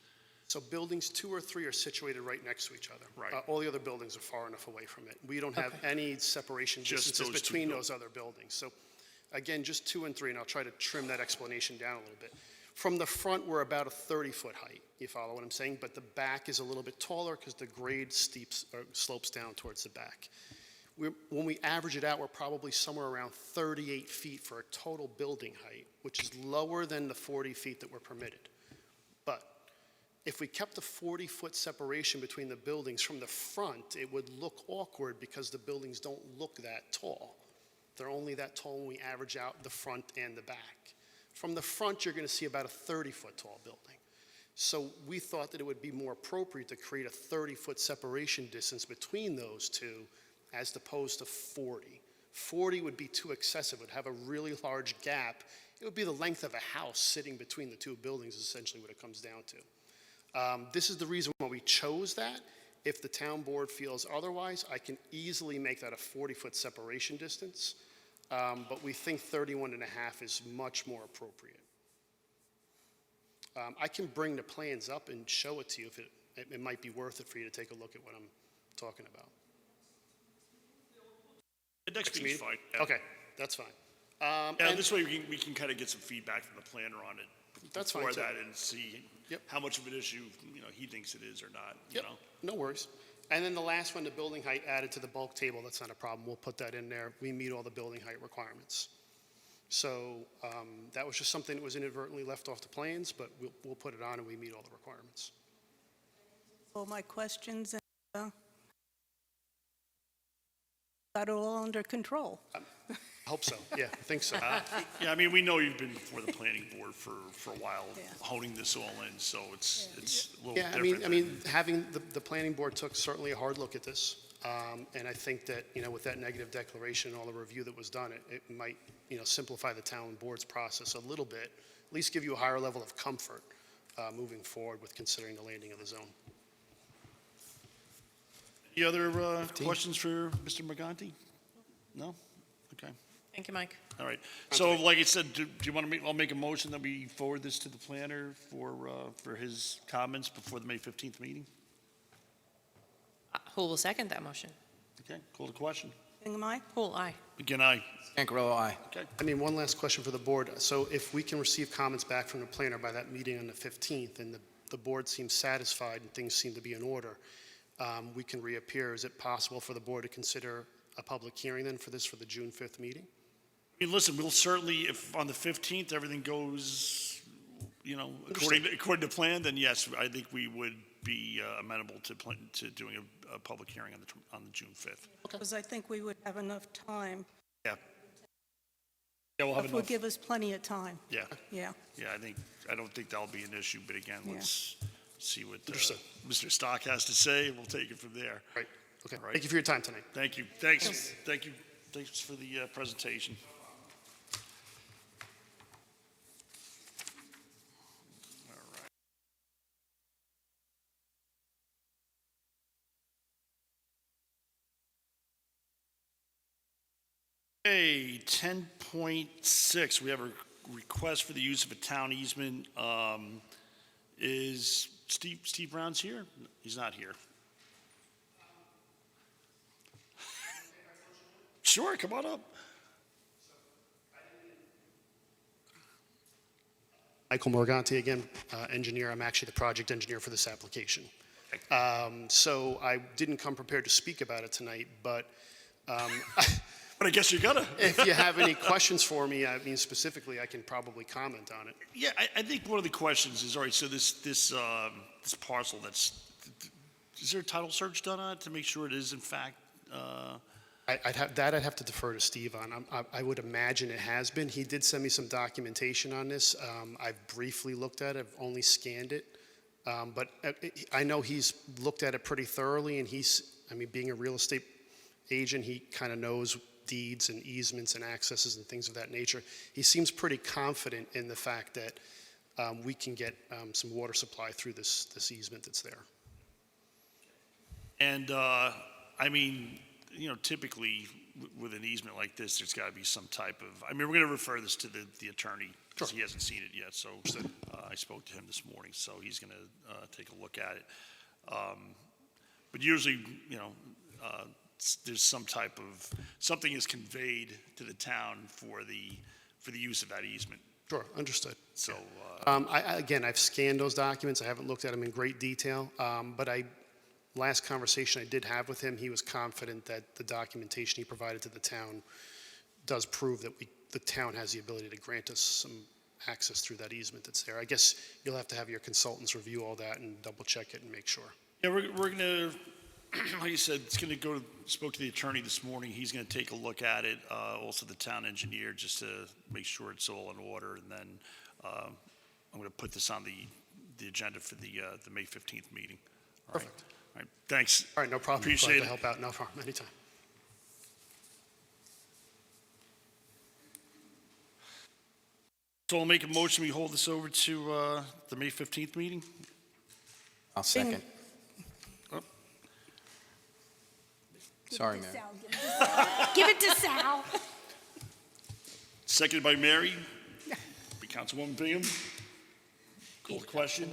Speaker 7: So buildings 2 or 3 are situated right next to each other.
Speaker 1: Right.
Speaker 7: All the other buildings are far enough away from it. We don't have any separation
Speaker 1: Just
Speaker 7: distances
Speaker 1: those two
Speaker 7: between
Speaker 1: buildings.
Speaker 7: those other buildings. So again, just 2 and 3, and I'll try to trim that explanation down a little bit. From the front, we're about a 30-foot height. You follow what I'm saying? But the back is a little bit taller because the grade slopes down towards the back. When we average it out, we're probably somewhere around 38 feet for a total building height, which is lower than the 40 feet that were permitted. But if we kept the 40-foot separation between the buildings from the front, it would look awkward because the buildings don't look that tall. They're only that tall when we average out the front and the back. From the front, you're going to see about a 30-foot tall building. So we thought that it would be more appropriate to create a 30-foot separation distance between those two as opposed to 40. 40 would be too excessive. It would have a really large gap. It would be the length of a house sitting between the two buildings is essentially what it comes down to. This is the reason why we chose that. If the town board feels otherwise, I can easily make that a 40-foot separation distance. But we think 31.5 is much more appropriate. I can bring the plans up and show it to you if it might be worth it for you to take a look at what I'm talking about.
Speaker 1: The next meeting's fine. Yeah.
Speaker 7: Okay, that's fine.
Speaker 1: Yeah,
Speaker 7: And
Speaker 1: this way we can kind of get some feedback from the planner on it.
Speaker 7: That's fine,
Speaker 1: before
Speaker 7: too.
Speaker 1: that and see
Speaker 7: Yep.
Speaker 1: how much of an issue he thinks it is or not. You
Speaker 7: Yep,
Speaker 1: know.
Speaker 7: no worries. And then the last one, the building height added to the bulk table, that's not a problem. We'll put that in there. We meet all the building height requirements. So that was just something that was inadvertently left off the plans, but we'll put it on and we meet all the requirements.
Speaker 3: All my questions, and got it all under control.
Speaker 7: I hope so. Yeah, I think so.
Speaker 1: Yeah, I mean, we know you've been before the planning board for a while,
Speaker 3: Yeah.
Speaker 1: honing this all in, so it's a little
Speaker 7: Yeah,
Speaker 1: different.
Speaker 7: I mean, having the planning board took certainly a hard look at this. And I think that, with that negative declaration and all the review that was done, it might, simplify the town board's process a little bit, at least give you a higher level of comfort moving forward with considering the landing of the zone.
Speaker 1: Any other questions for Mr. Morganti? No? Okay,
Speaker 4: Thank you, Mike.
Speaker 1: all right. So like I said, do you want to I'll make a motion that we forward this to the planner for his comments before the May 15th meeting?
Speaker 4: Who will second that motion?
Speaker 1: Okay, call the question.
Speaker 3: Bingham, aye?
Speaker 4: Poole, aye.
Speaker 1: Again, aye.
Speaker 2: Cancarello, aye.
Speaker 1: Okay.
Speaker 7: I mean, one last question for the board. So if we can receive comments back from the planner by that meeting on the 15th, and the board seems satisfied and things seem to be in order, we can reappear. Is it possible for the board to consider a public hearing then for the June 5th meeting?
Speaker 1: I mean, listen, we'll certainly, if on the 15th, everything goes, according to plan, then yes, I think we would be amenable to doing a public hearing on the June 5th.
Speaker 3: Because I think we would have enough time.
Speaker 1: Yeah. Yeah, we'll have
Speaker 3: If would
Speaker 1: enough.
Speaker 3: give us plenty of time.
Speaker 1: Yeah,
Speaker 3: Yeah.
Speaker 1: yeah, I don't think that'll be an issue, but again,
Speaker 3: Yeah.
Speaker 1: let's see what
Speaker 7: Understood.
Speaker 1: Mr. Stock has to say, and we'll take it from there.
Speaker 7: Right. Okay.
Speaker 1: All right.
Speaker 7: Thank you for your time tonight.
Speaker 1: Thank you. Thanks. Thank you. Thanks for the presentation. All right. Okay, 10.6, we have a request for the use of a town easement. Is Steve Brown's here? He's not here. Sure, come on up.
Speaker 7: Michael Morganti again, engineer. I'm actually the project engineer for this application. So I didn't come prepared to speak about it tonight, but
Speaker 1: But I guess you're gonna.
Speaker 7: if you have any questions for me, I mean, specifically, I can probably comment on it.
Speaker 1: Yeah, I think one of the questions is, all right, so this parcel is there a title search done on it to make sure it is in fact,
Speaker 7: I'd have to defer to Steve on. I would imagine it has been. He did send me some documentation on this. I've briefly looked at it. I've only scanned it. But I know he's looked at it pretty thoroughly, and being a real estate agent, he kind of knows deeds and easements and accesses and things of that nature. He seems pretty confident in the fact that we can get some water supply through this easement that's there.
Speaker 1: and, typically with an easement like this, there's got to be some type of, we're going to refer this to the attorney because he hasn't seen it yet. So I spoke to him this morning, so he's going to take a look at it. But usually, there's something is conveyed to the town for the use of that easement.
Speaker 7: Sure, understood.
Speaker 1: So,
Speaker 7: I've scanned those documents. I haven't looked at them in great detail, but last conversation I did have with him, he was confident that the documentation he provided to the town does prove that the town has the ability to grant us some access through that easement that's there. I guess you'll have to have your consultants review all that and double check it and make sure.
Speaker 1: yeah, we're going to, like I said, it's going to spoke to the attorney this morning. He's going to take a look at it, also the town engineer, just to make sure it's all in order. And then I'm going to put this on the agenda for the May 15th meeting. All right.
Speaker 7: Perfect.
Speaker 1: All right, thanks.
Speaker 7: All right, no problem.
Speaker 1: Appreciate
Speaker 7: Glad
Speaker 1: it.
Speaker 7: to help out. No problem. Anytime.
Speaker 1: So I'll make a motion, we hold this over to the May 15th meeting.
Speaker 2: I'll second.
Speaker 1: Oh.
Speaker 2: Sorry, Mayor.
Speaker 5: Give it to Sal.
Speaker 1: Seconded by Mary. By Councilwoman Bingham. Call the question.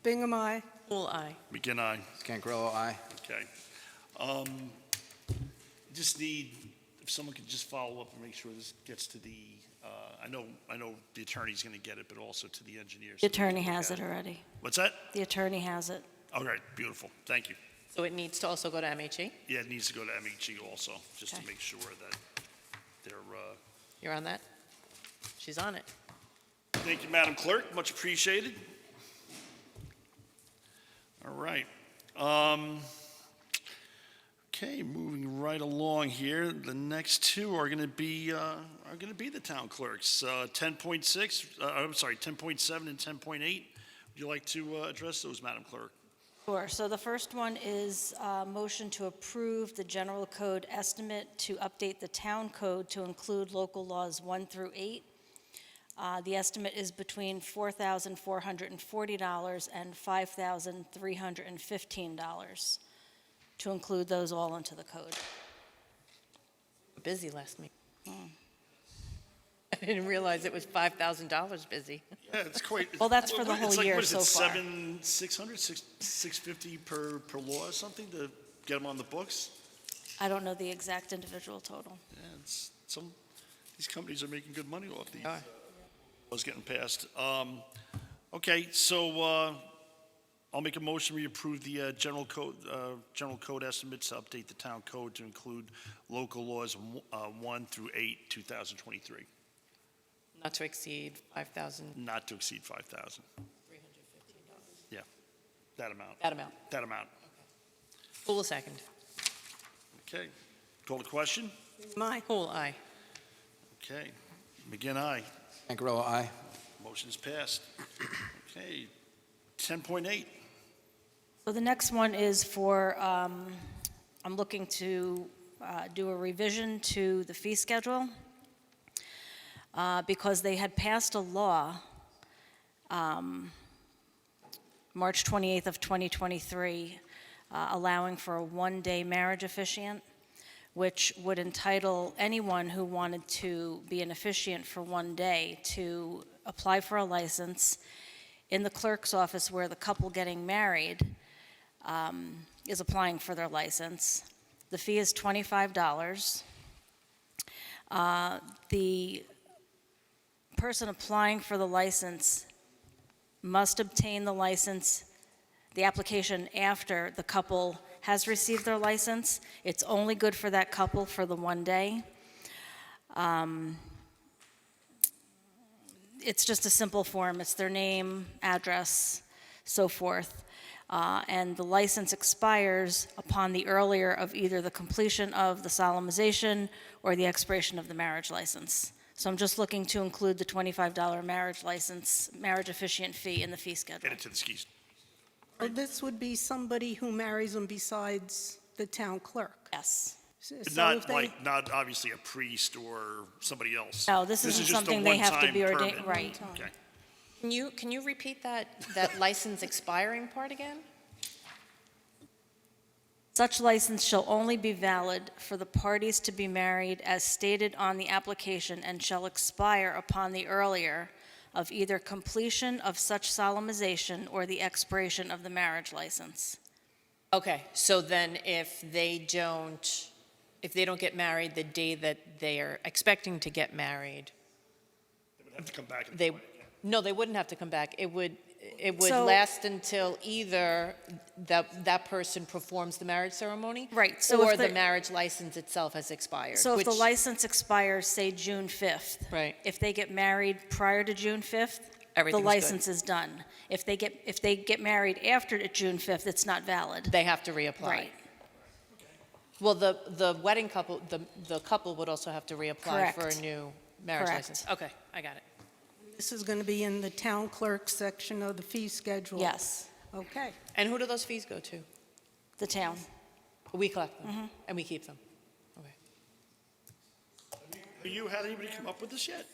Speaker 3: Bingham, aye?
Speaker 4: Poole, aye.
Speaker 1: McGinn, aye.
Speaker 2: Cancarello, aye.
Speaker 1: Okay. Just need, if someone could just follow up and make sure this gets to the, I know the attorney's going to get it, but also to the engineer.
Speaker 5: The attorney has it already.
Speaker 1: What's that?
Speaker 5: The attorney has it.
Speaker 1: All right, beautiful. Thank you.
Speaker 4: So it needs to also go to MHE?
Speaker 1: Yeah, it needs to go to MHE also, just to
Speaker 4: Okay.
Speaker 1: make sure that they're,
Speaker 4: You're on that? She's on it.
Speaker 1: Thank you, Madam Clerk, much appreciated. All right. Okay, moving right along here, the next two are going to be the town clerks. 10.6, I'm sorry, 10.7 and 10.8. Would you like to address those, Madam Clerk?
Speaker 5: Sure. So the first one is a motion to approve the general code estimate to update the town code to include local laws 1 through 8. The estimate is between $4,440 and $5,315 to include those all into the code.
Speaker 4: Busy last meeting. I didn't realize it was $5,000 busy.
Speaker 1: Yeah, it's quite.
Speaker 5: Well, that's for the
Speaker 1: it's
Speaker 5: whole
Speaker 1: like,
Speaker 5: year
Speaker 1: what is it,
Speaker 5: so far.
Speaker 1: 650 per law or something to get them on the books?
Speaker 5: I don't know the exact individual total.
Speaker 1: Yeah, these companies are making good money off these
Speaker 4: Are.
Speaker 1: laws getting passed. Okay, so I'll make a motion, we approve the general code estimates to update the town code to include local laws 1 through 8, 2023,
Speaker 4: Not to exceed $5,315.
Speaker 1: not to exceed 5,000. Yeah, that amount,
Speaker 4: That amount.
Speaker 1: that amount.
Speaker 4: Who will second?
Speaker 1: Okay, call the question?
Speaker 3: My,
Speaker 4: Who will aye?
Speaker 1: Okay, McGinn, aye.
Speaker 2: Mangarella, aye.
Speaker 1: Motion is passed. Okay, 10.8.
Speaker 5: So the next one is for, I'm looking to do a revision to the fee schedule because they had passed a law, March 28th of 2023, allowing for a one-day marriage officiant, which would entitle anyone who wanted to be an officiant for one day to apply for a license in the clerk's office where the couple getting married is applying for their license. The fee is $25. The person applying for the license must obtain the license, the application after the couple has received their license. It's only good for that couple for the one day. It's just a simple form. It's their name, address, so forth. And the license expires upon the earlier of either the completion of the solemnization or the expiration of the marriage license. So I'm just looking to include the $25 marriage license, marriage officiant fee in the fee schedule.
Speaker 1: Get it to the skis.
Speaker 3: well, this would be somebody who marries them besides the town clerk.
Speaker 5: Yes.
Speaker 3: So
Speaker 1: Not
Speaker 3: if they-
Speaker 1: like, not obviously a priest or somebody else.
Speaker 5: No, this isn't
Speaker 1: is just a
Speaker 5: something they have to
Speaker 1: one-time
Speaker 5: be ordained,
Speaker 1: permit.
Speaker 5: right.
Speaker 1: Okay.
Speaker 4: Can you repeat that license expiring part again?
Speaker 5: Such license shall only be valid for the parties to be married as stated on the application and shall expire upon the earlier of either completion of such solemnization or the expiration of the marriage license.
Speaker 4: Okay, so then if they don't get married the day that they are expecting to get married,
Speaker 1: They would have to come back. and
Speaker 4: they,
Speaker 1: apply again.
Speaker 4: no, they wouldn't have to come back. It would
Speaker 5: So-
Speaker 4: last until either that person performs the marriage ceremony.
Speaker 5: Right, so
Speaker 4: or
Speaker 5: if
Speaker 4: the
Speaker 5: the-
Speaker 4: marriage license itself has expired.
Speaker 5: So if the
Speaker 4: which-
Speaker 5: license expires, say, June 5th.
Speaker 4: Right.
Speaker 5: If they get married prior to June 5th, the
Speaker 4: Everything's good.
Speaker 5: license is done. If they get married after June 5th, it's not valid.
Speaker 4: They have to reapply.
Speaker 5: Right.
Speaker 4: Well, the wedding couple, the couple would also have to reapply for a
Speaker 5: Correct.
Speaker 4: new marriage
Speaker 5: Correct.
Speaker 4: license. Okay, I got it.
Speaker 3: This is going to be in the town clerk section of the fee schedule?
Speaker 5: Yes,
Speaker 3: Okay.
Speaker 4: And who do those fees go to?
Speaker 5: the town.
Speaker 4: We collect them,
Speaker 5: Mm-hmm.
Speaker 4: and we keep them. Okay.
Speaker 1: Have you had anybody come up with this yet?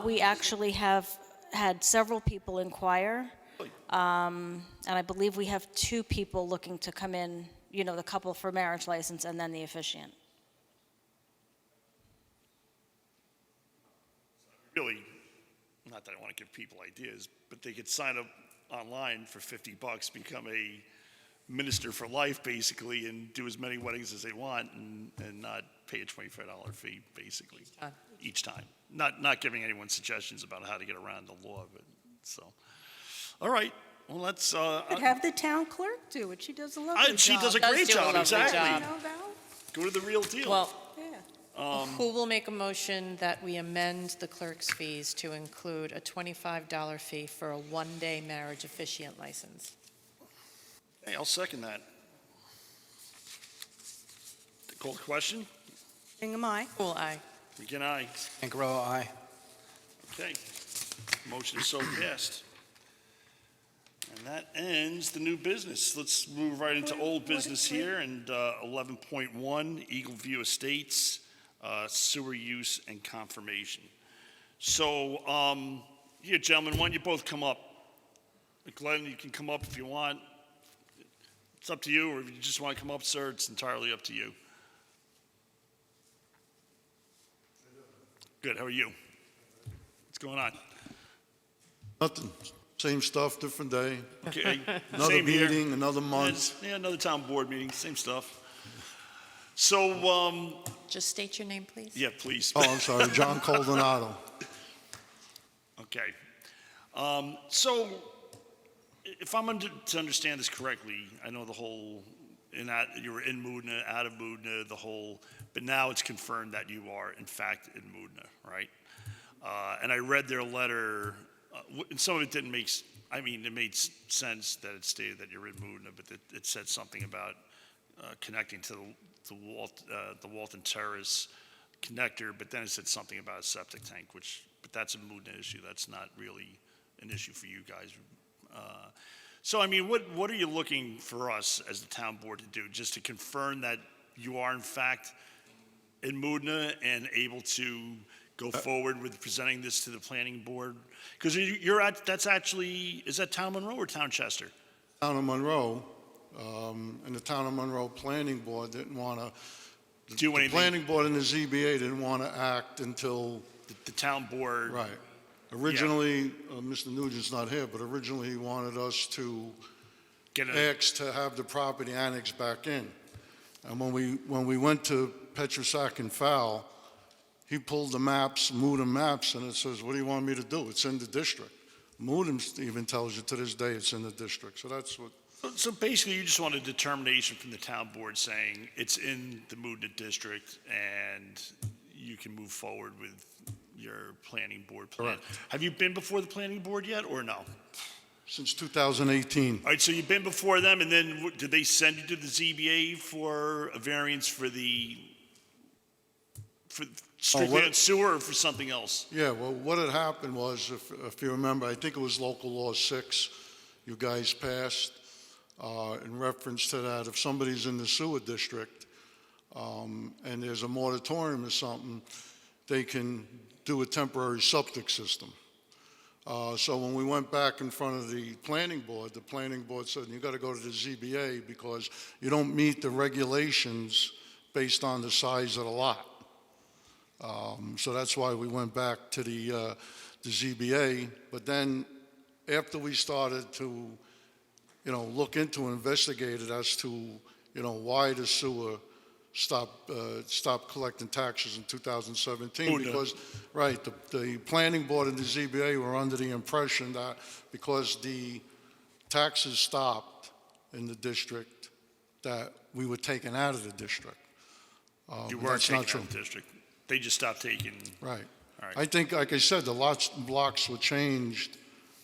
Speaker 5: We actually have had several people inquire,
Speaker 1: Really?
Speaker 5: and I believe we have 2 people looking to come in, the couple for marriage license and then the officiant.
Speaker 1: Really, not that I want to give people ideas, but they could sign up online for $50, become a minister for life, basically, and do as many weddings as they want and not pay a $25 fee, basically. Each time. Not giving anyone suggestions about how to get around the law, but, so. All right, well, let's,
Speaker 3: Could have the town clerk do it. She does a lovely job.
Speaker 1: she does a
Speaker 4: Does
Speaker 1: great
Speaker 4: do a
Speaker 1: job,
Speaker 4: lovely
Speaker 1: exactly.
Speaker 4: job.
Speaker 3: You know, Val?
Speaker 1: Go to the real deal.
Speaker 4: Well,
Speaker 3: Yeah.
Speaker 4: Who will make a motion that we amend the clerk's fees to include a $25 fee for a one-day marriage officiant license?
Speaker 1: Hey, I'll second that. Call the question?
Speaker 3: Hingham, aye.
Speaker 4: Cool, aye.
Speaker 1: Again, aye.
Speaker 2: Cancarella, aye.
Speaker 1: Okay. Motion is so passed. And that ends the new business. Let's move right into old business here, and 11.1, Eagle View Estates, sewer use and confirmation. So, here, gentlemen, why don't you both come up? Glenn, you can come up if you want. It's up to you, or if you just want to come up, sir, it's entirely up to you. Good, how are you? What's going on?
Speaker 8: Nothing. Same stuff, different day.
Speaker 1: Okay.
Speaker 8: Another
Speaker 1: Same here.
Speaker 8: meeting, another month.
Speaker 1: Yeah, another town board meeting, same stuff. So,
Speaker 4: Just state your name, please.
Speaker 1: yeah, please.
Speaker 8: Oh, I'm sorry, John Coldonado.
Speaker 1: Okay. So, if I'm to understand this correctly, I know the whole, you were in Moodna, out of Moodna, the whole, but now it's confirmed that you are, in fact, in Moodna, right? And I read their letter, and some of it didn't make, it made sense that it stated that you're in Moodna, but it said something about connecting to the Walton Terrace connector, but then it said something about a septic tank, but that's a Moodna issue. That's not really an issue for you guys. So, what are you looking for us as the town board to do? Just to confirm that you are in fact in Moodna and able to go forward with presenting this to the planning board? Because is that Town Monroe or Town Chester?
Speaker 8: Town of Monroe, and the Town of Monroe Planning Board didn't want to,
Speaker 1: Do
Speaker 8: the
Speaker 1: anything?
Speaker 8: Planning Board and the ZBA didn't want to act until,
Speaker 1: The town board?
Speaker 8: right. Originally, Mr. Nugent's not here, but originally he wanted us to
Speaker 1: Get a,
Speaker 8: ask to have the property annexed back in. And when we went to Petrosac and Fowl, he pulled the maps, Moodham maps, and it says, what do you want me to do? It's in the district. Moodham even tells you to this day it's in the district. So that's what,
Speaker 1: so basically you just want a determination from the town board saying it's in the Moodna district and you can move forward with your planning board plan.
Speaker 8: Correct.
Speaker 1: Have you been before the planning board yet or no?
Speaker 8: since 2018.
Speaker 1: All right, so you've been before them, and then did they send you to the ZBA for a variance for strictly
Speaker 8: what-
Speaker 1: on sewer or for something else?
Speaker 8: Yeah, well, what had happened was, if you remember, I think it was Local Law 6 you guys passed in reference to that. If somebody's in the sewer district and there's a moratorium or something, they can do a temporary septic system. So when we went back in front of the planning board said, you got to go to the ZBA because you don't meet the regulations based on the size of the lot. So that's why we went back to the ZBA. But then after we started to, look into and investigate it as to, why the sewer stopped collecting taxes in 2017.
Speaker 1: Oh, no.
Speaker 8: Because, right, the planning board and the ZBA were under the impression that because the taxes stopped in the district, that we were taken out of the district.
Speaker 1: You
Speaker 8: But
Speaker 1: weren't
Speaker 8: that's
Speaker 1: taking
Speaker 8: not true.
Speaker 1: out the district. They just stopped taking.
Speaker 8: Right.
Speaker 1: All right.
Speaker 8: I think, like I said, the blocks were changed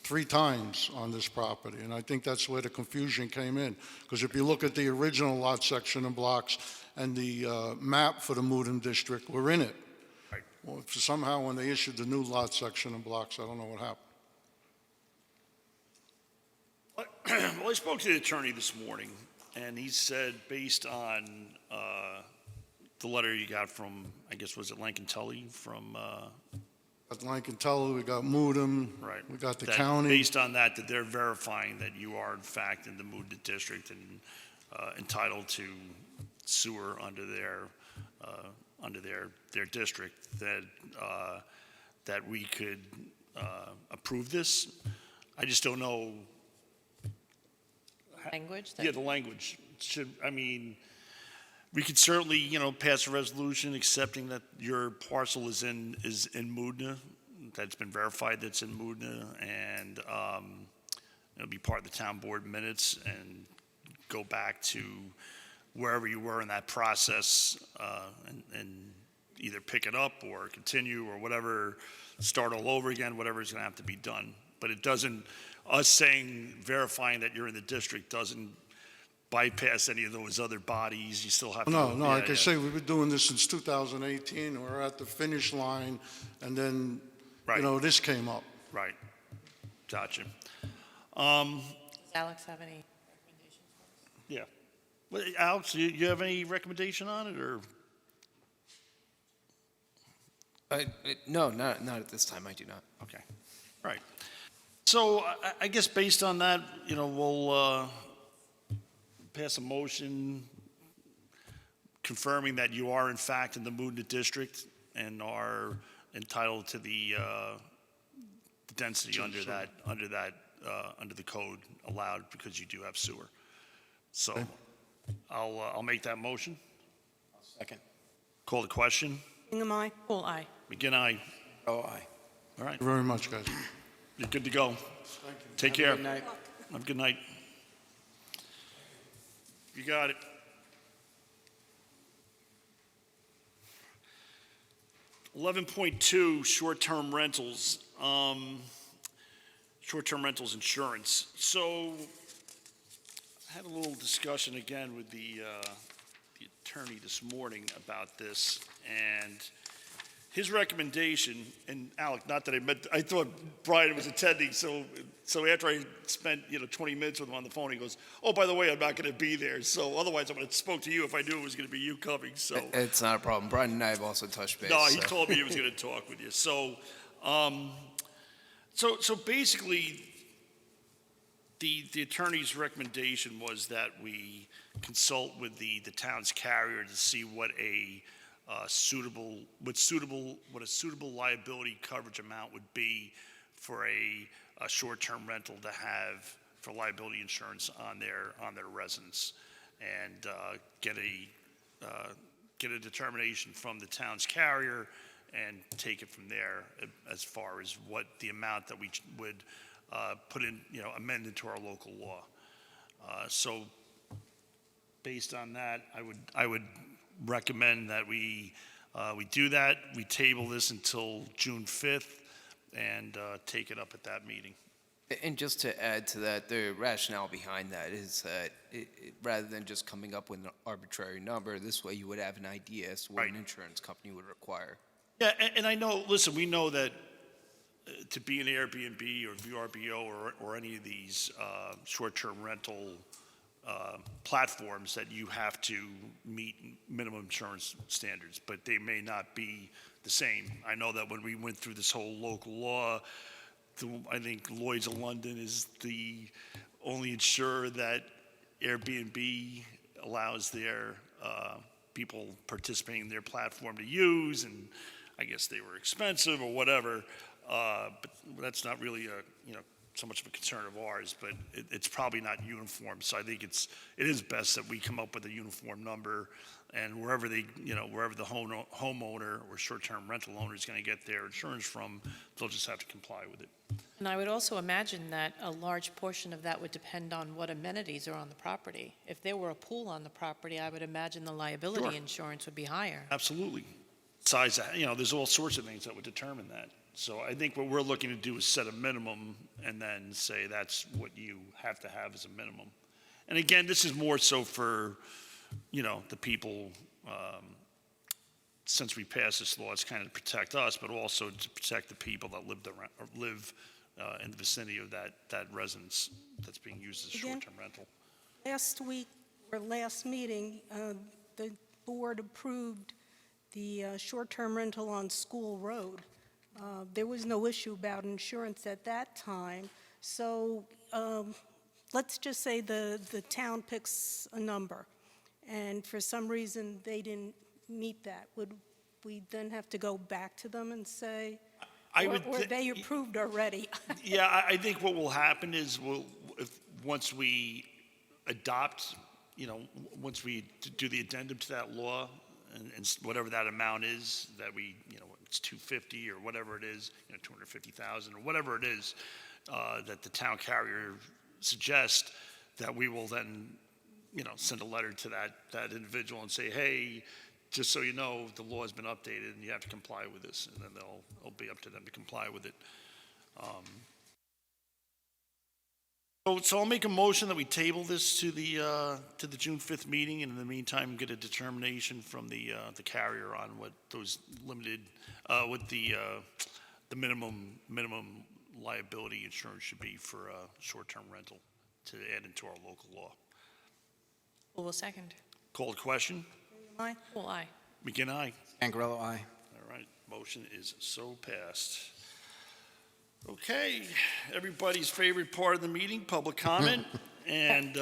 Speaker 8: 3 times on this property, and I think that's where the confusion came in. Because if you look at the original lot section and blocks and the map for the Moodham district, we're in it.
Speaker 1: Right.
Speaker 8: Well, somehow when they issued the new lot section and blocks, I don't know what happened.
Speaker 1: Well, I spoke to the attorney this morning, and he said, based on the letter you got from, I guess, was it Lincoln Tully from,
Speaker 8: Got Lincoln Teller, we got Moodham,
Speaker 1: right?
Speaker 8: we got the
Speaker 1: that
Speaker 8: county.
Speaker 1: Based on that they're verifying that you are in fact in the Moodna district and entitled to sewer under their district, that we could approve this. I just don't know.
Speaker 4: Language?
Speaker 1: Yeah, the language we could certainly, pass a resolution accepting that your parcel is in Moodna, that's been verified that's in Moodna, and it'll be part of the town board minutes and go back to wherever you were in that process, and either pick it up or continue or whatever, start all over again, whatever is going to have to be done. But it doesn't, us saying, verifying that you're in the district doesn't bypass any of those other bodies. You still have to.
Speaker 8: No,
Speaker 1: go-
Speaker 8: no,
Speaker 1: yeah,
Speaker 8: like I
Speaker 1: yeah.
Speaker 8: say, we've been doing this since 2018, we're at the finish line, and then,
Speaker 1: Right.
Speaker 8: this came up.
Speaker 1: Right. Gotcha.
Speaker 4: Does Alex have any recommendations?
Speaker 1: Yeah. Well, Alex, you have any recommendation on it, or?
Speaker 9: No, not at this time, I do not.
Speaker 1: Okay. Right. So I guess based on that, we'll pass a motion confirming that you are in fact in the Moodna district and are entitled to the density under the code allowed because you do have sewer. So I'll make that motion.
Speaker 2: Second.
Speaker 1: Call the question.
Speaker 3: Hingham, aye.
Speaker 4: Full aye.
Speaker 1: McGinn, aye.
Speaker 2: Oh, aye.
Speaker 1: All right.
Speaker 8: Thank you very much, guys.
Speaker 1: You're good to go. Take
Speaker 2: Have a
Speaker 1: care.
Speaker 2: good night.
Speaker 1: Have a good night. You got it. $11.2, short-term rentals. Short-term rentals insurance. So I had a little discussion again with the attorney this morning about this, and his recommendation, and Alec, not that I thought Brian was attending, so after I spent 20 minutes with him on the phone, he goes, "Oh, by the way, I'm not going to be there. So otherwise, I would have spoke to you if I knew it was going to be you coming." So
Speaker 9: It's not a problem. Brian and I have also touched base.
Speaker 1: no, he
Speaker 9: so.
Speaker 1: told me he was going to talk with you. So, so basically, the attorney's recommendation was that we consult with the town's carrier to see what a suitable liability coverage amount would be for a short-term rental to have for liability insurance on their residence, and get a determination from the town's carrier and take it from there as far as what the amount that we would put in, amend into our local law. So based on that, I would recommend that we do that. We table this until June 5th and take it up at that meeting.
Speaker 9: And just to add to that, the rationale behind that is that rather than just coming up with an arbitrary number, this way you would have an idea as to what
Speaker 1: Right.
Speaker 9: an insurance company would require.
Speaker 1: Yeah, and I know, listen, we know that to be an Airbnb or VRBO or any of these short-term rental platforms, that you have to meet minimum insurance standards, but they may not be the same. I know that when we went through this whole local law, I think Lloyd's of London is the only insurer that Airbnb allows their people participating in their platform to use, and I guess they were expensive or whatever, but that's not really so much of a concern of ours, but it's probably not uniform. So I think it is best that we come up with a uniform number, and wherever the homeowner or short-term rental owner is going to get their insurance from, they'll just have to comply with it.
Speaker 4: And I would also imagine that a large portion of that would depend on what amenities are on the property. If there were a pool on the property, I would imagine the liability
Speaker 1: Sure.
Speaker 4: insurance would be higher.
Speaker 1: Absolutely. Size, there's all sorts of things that would determine that. So I think what we're looking to do is set a minimum and then say that's what you have to have as a minimum. And again, this is more so for, the people, since we passed this law, it's kind of to protect us, but also to protect the people that live in the vicinity of that residence that's being used as a
Speaker 3: Again?
Speaker 1: short-term rental.
Speaker 3: Last week, or last meeting, the board approved the short-term rental on School Road. There was no issue about insurance at that time. So let's just say the town picks a number, and for some reason they didn't meet that. Would we then have to go back to them and say, or they approved already?
Speaker 1: Yeah, I think what will happen is once we adopt, once we do the addendum to that law, and whatever that amount is, that we, it's 250 or whatever it is, 250,000 or whatever it is, that the town carrier suggests, that we will then, send a letter to that individual and say, hey, just so you know, the law has been updated and you have to comply with this, and then it'll be up to them to comply with it. So I'll make a motion that we table this to the June 5th meeting, and in the meantime, get a determination from the carrier on what those limited, what the minimum liability insurance should be for short-term rental to add into our local law.
Speaker 4: Who will second?
Speaker 1: Call the question.
Speaker 3: Aye.
Speaker 4: Well, aye.
Speaker 1: McGinn, aye.
Speaker 2: Angarello, aye.
Speaker 1: All right, motion is so passed. Okay, everybody's favorite part of the meeting, public comment. And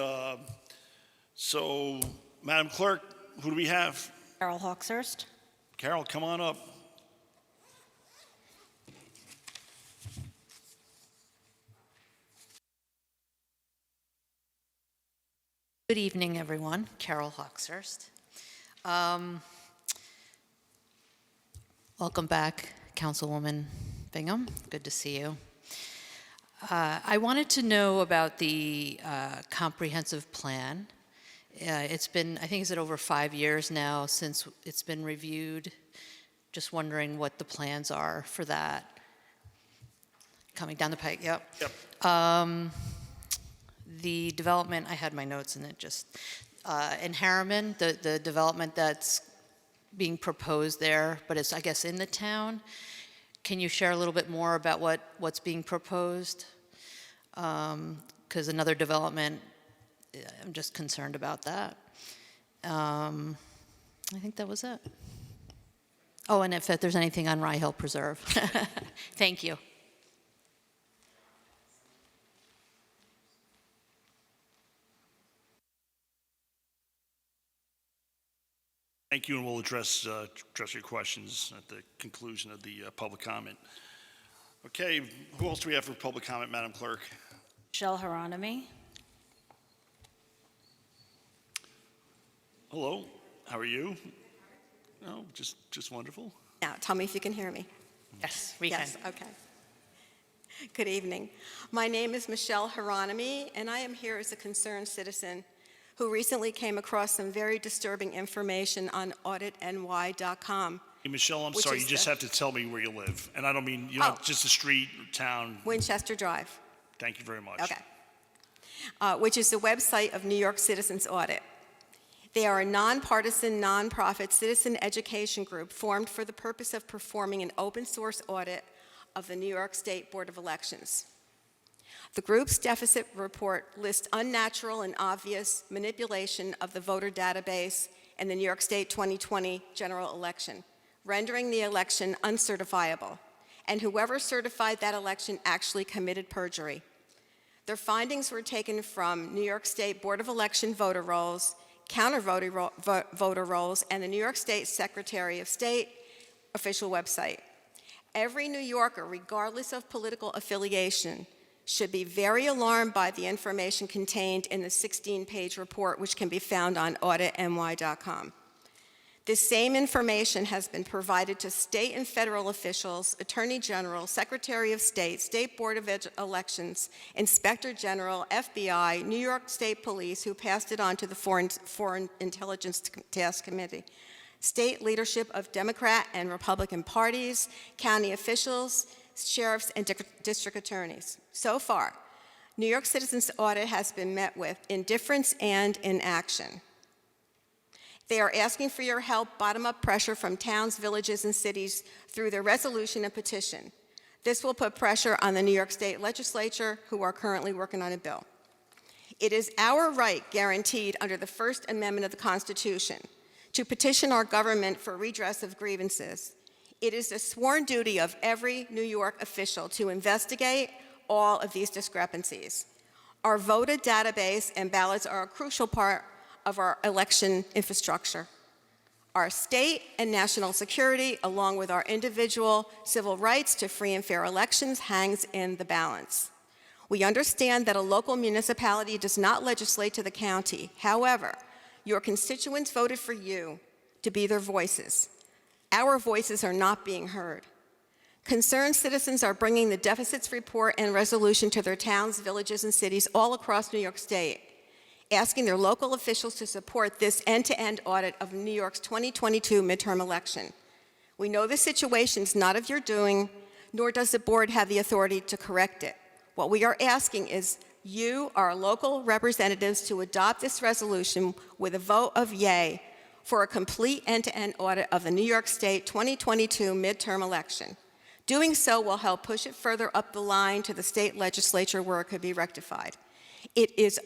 Speaker 1: so, Madam Clerk, who do we have?
Speaker 5: Carol Hawkshurst.
Speaker 1: Carol, come on up.
Speaker 10: Good evening, everyone. Carol Hawkshurst. Welcome back, Councilwoman Bingham. Good to see you. I wanted to know about the comprehensive plan. It's been, I think, is it over 5 years now since it's been reviewed? Just wondering what the plans are for that. Coming down the pike, yep.
Speaker 1: Yep.
Speaker 10: The development, I had my notes in it just, in Harriman, the development that's being proposed there, but it's, I guess, in the town. Can you share a little bit more about what's being proposed? Because another development, I'm just concerned about that. I think that was it. Oh, and if there's anything on Rye Hill Preserve. Thank you.
Speaker 1: Thank you, and we'll address your questions at the conclusion of the public comment. Okay, who else do we have for public comment, Madam Clerk?
Speaker 5: Michelle Hieronymi.
Speaker 1: Hello, how are you? Oh, just wonderful.
Speaker 11: Now, tell me if you can hear me.
Speaker 10: Yes, we can.
Speaker 11: Yes, okay. Good evening. My name is Michelle Hieronymi, and I am here as a concerned citizen who recently came across some very disturbing information on auditny.com.
Speaker 1: Hey, Michelle, I'm
Speaker 11: Which
Speaker 1: sorry,
Speaker 11: is
Speaker 1: you just
Speaker 11: the-
Speaker 1: have to tell me where you live. And I don't mean, just the street, town.
Speaker 11: Winchester Drive.
Speaker 1: Thank you very much.
Speaker 11: Okay. Which is the website of New York Citizens Audit. They are a nonpartisan, nonprofit citizen education group formed for the purpose of performing an open source audit of the New York State Board of Elections. The group's deficit report lists unnatural and obvious manipulation of the voter database in the New York State 2020 general election, rendering the election uncertifiable, and whoever certified that election actually committed perjury. Their findings were taken from New York State Board of Election voter rolls, counter voter rolls, and the New York State Secretary of State official website. Every New Yorker, regardless of political affiliation, should be very alarmed by the information contained in the 16-page report, which can be found on auditny.com. This same information has been provided to state and federal officials, Attorney General, Secretary of State, State Board of Elections, Inspector General, FBI, New York State Police, who passed it on to the Foreign Intelligence Task Committee, state leadership of Democrat and Republican parties, county officials, sheriffs, and district attorneys. So far, New York Citizens Audit has been met with indifference and inaction. They are asking for your help, bottom-up pressure from towns, villages, and cities through their resolution and petition. This will put pressure on the New York State Legislature, who are currently working on a bill. It is our right, guaranteed under the First Amendment of the Constitution, to petition our government for redress of grievances. It is the sworn duty of every New York official to investigate all of these discrepancies. Our voter database and ballots are a crucial part of our election infrastructure. Our state and national security, along with our individual civil rights to free and fair elections, hangs in the balance. We understand that a local municipality does not legislate to the county. However, your constituents voted for you to be their voices. Our voices are not being heard. Concerned citizens are bringing the deficits report and resolution to their towns, villages, and cities all across New York State. asking their local officials to support this end-to-end audit of New York's 2022 midterm election. We know the situation is not of your doing, nor does the board have the authority to correct it. What we are asking is you, our local representatives, to adopt this resolution with a vote of yay for a complete end-to-end audit of the New York State 2022 midterm election. Doing so will help push it further up the line to the state legislature where it could be rectified. There is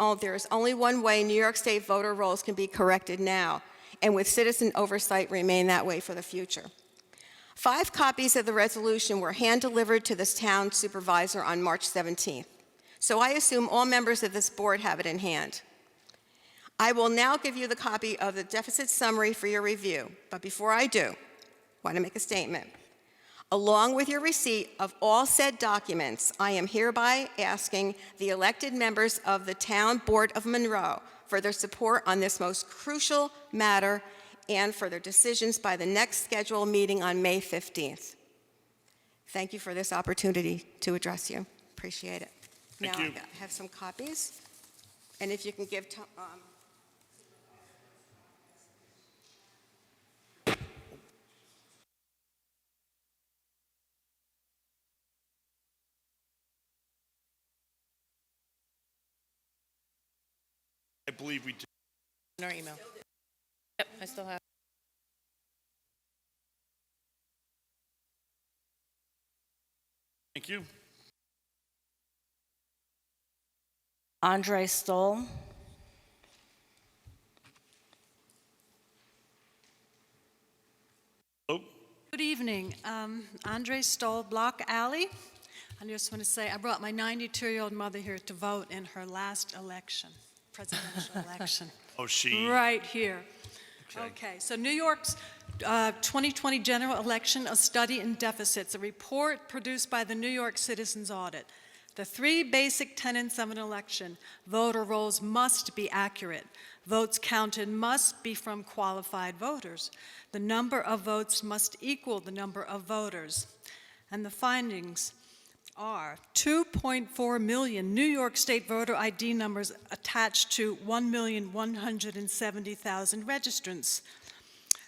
Speaker 11: only one way New York State voter rolls can be corrected now, and with citizen oversight remain that way for the future. 5 copies of the resolution were hand-delivered to this town supervisor on March 17th, so I assume all members of this board have it in hand. I will now give you the copy of the deficit summary for your review, but before I do, I want to make a statement. Along with your receipt of all said documents, I am hereby asking the elected members of the Town Board of Monroe for their support on this most crucial matter and for their decisions by the next scheduled meeting on May 15th. Thank you for this opportunity to address you. Appreciate it.
Speaker 1: Thank
Speaker 11: Now
Speaker 1: you.
Speaker 11: I have some copies, and if you can give
Speaker 1: I believe we do.
Speaker 4: In our email. Yep, I still have.
Speaker 1: Thank you.
Speaker 5: Andre Stoll.
Speaker 1: Oh,
Speaker 12: Good evening. Andre Stoll, Block Alley. I just want to say I brought my 92-year-old mother here to vote in her last election, presidential election.
Speaker 1: oh, she.
Speaker 12: Right here. Okay, so New York's 2020 general election, a study in deficits, a report produced by the New York Citizens Audit. The 3 basic tenets of an election: voter rolls must be accurate. Votes counted must be from qualified voters. The number of votes must equal the number of voters. And the findings are 2.4 million New York State voter ID numbers attached to 1,170,000 registrants.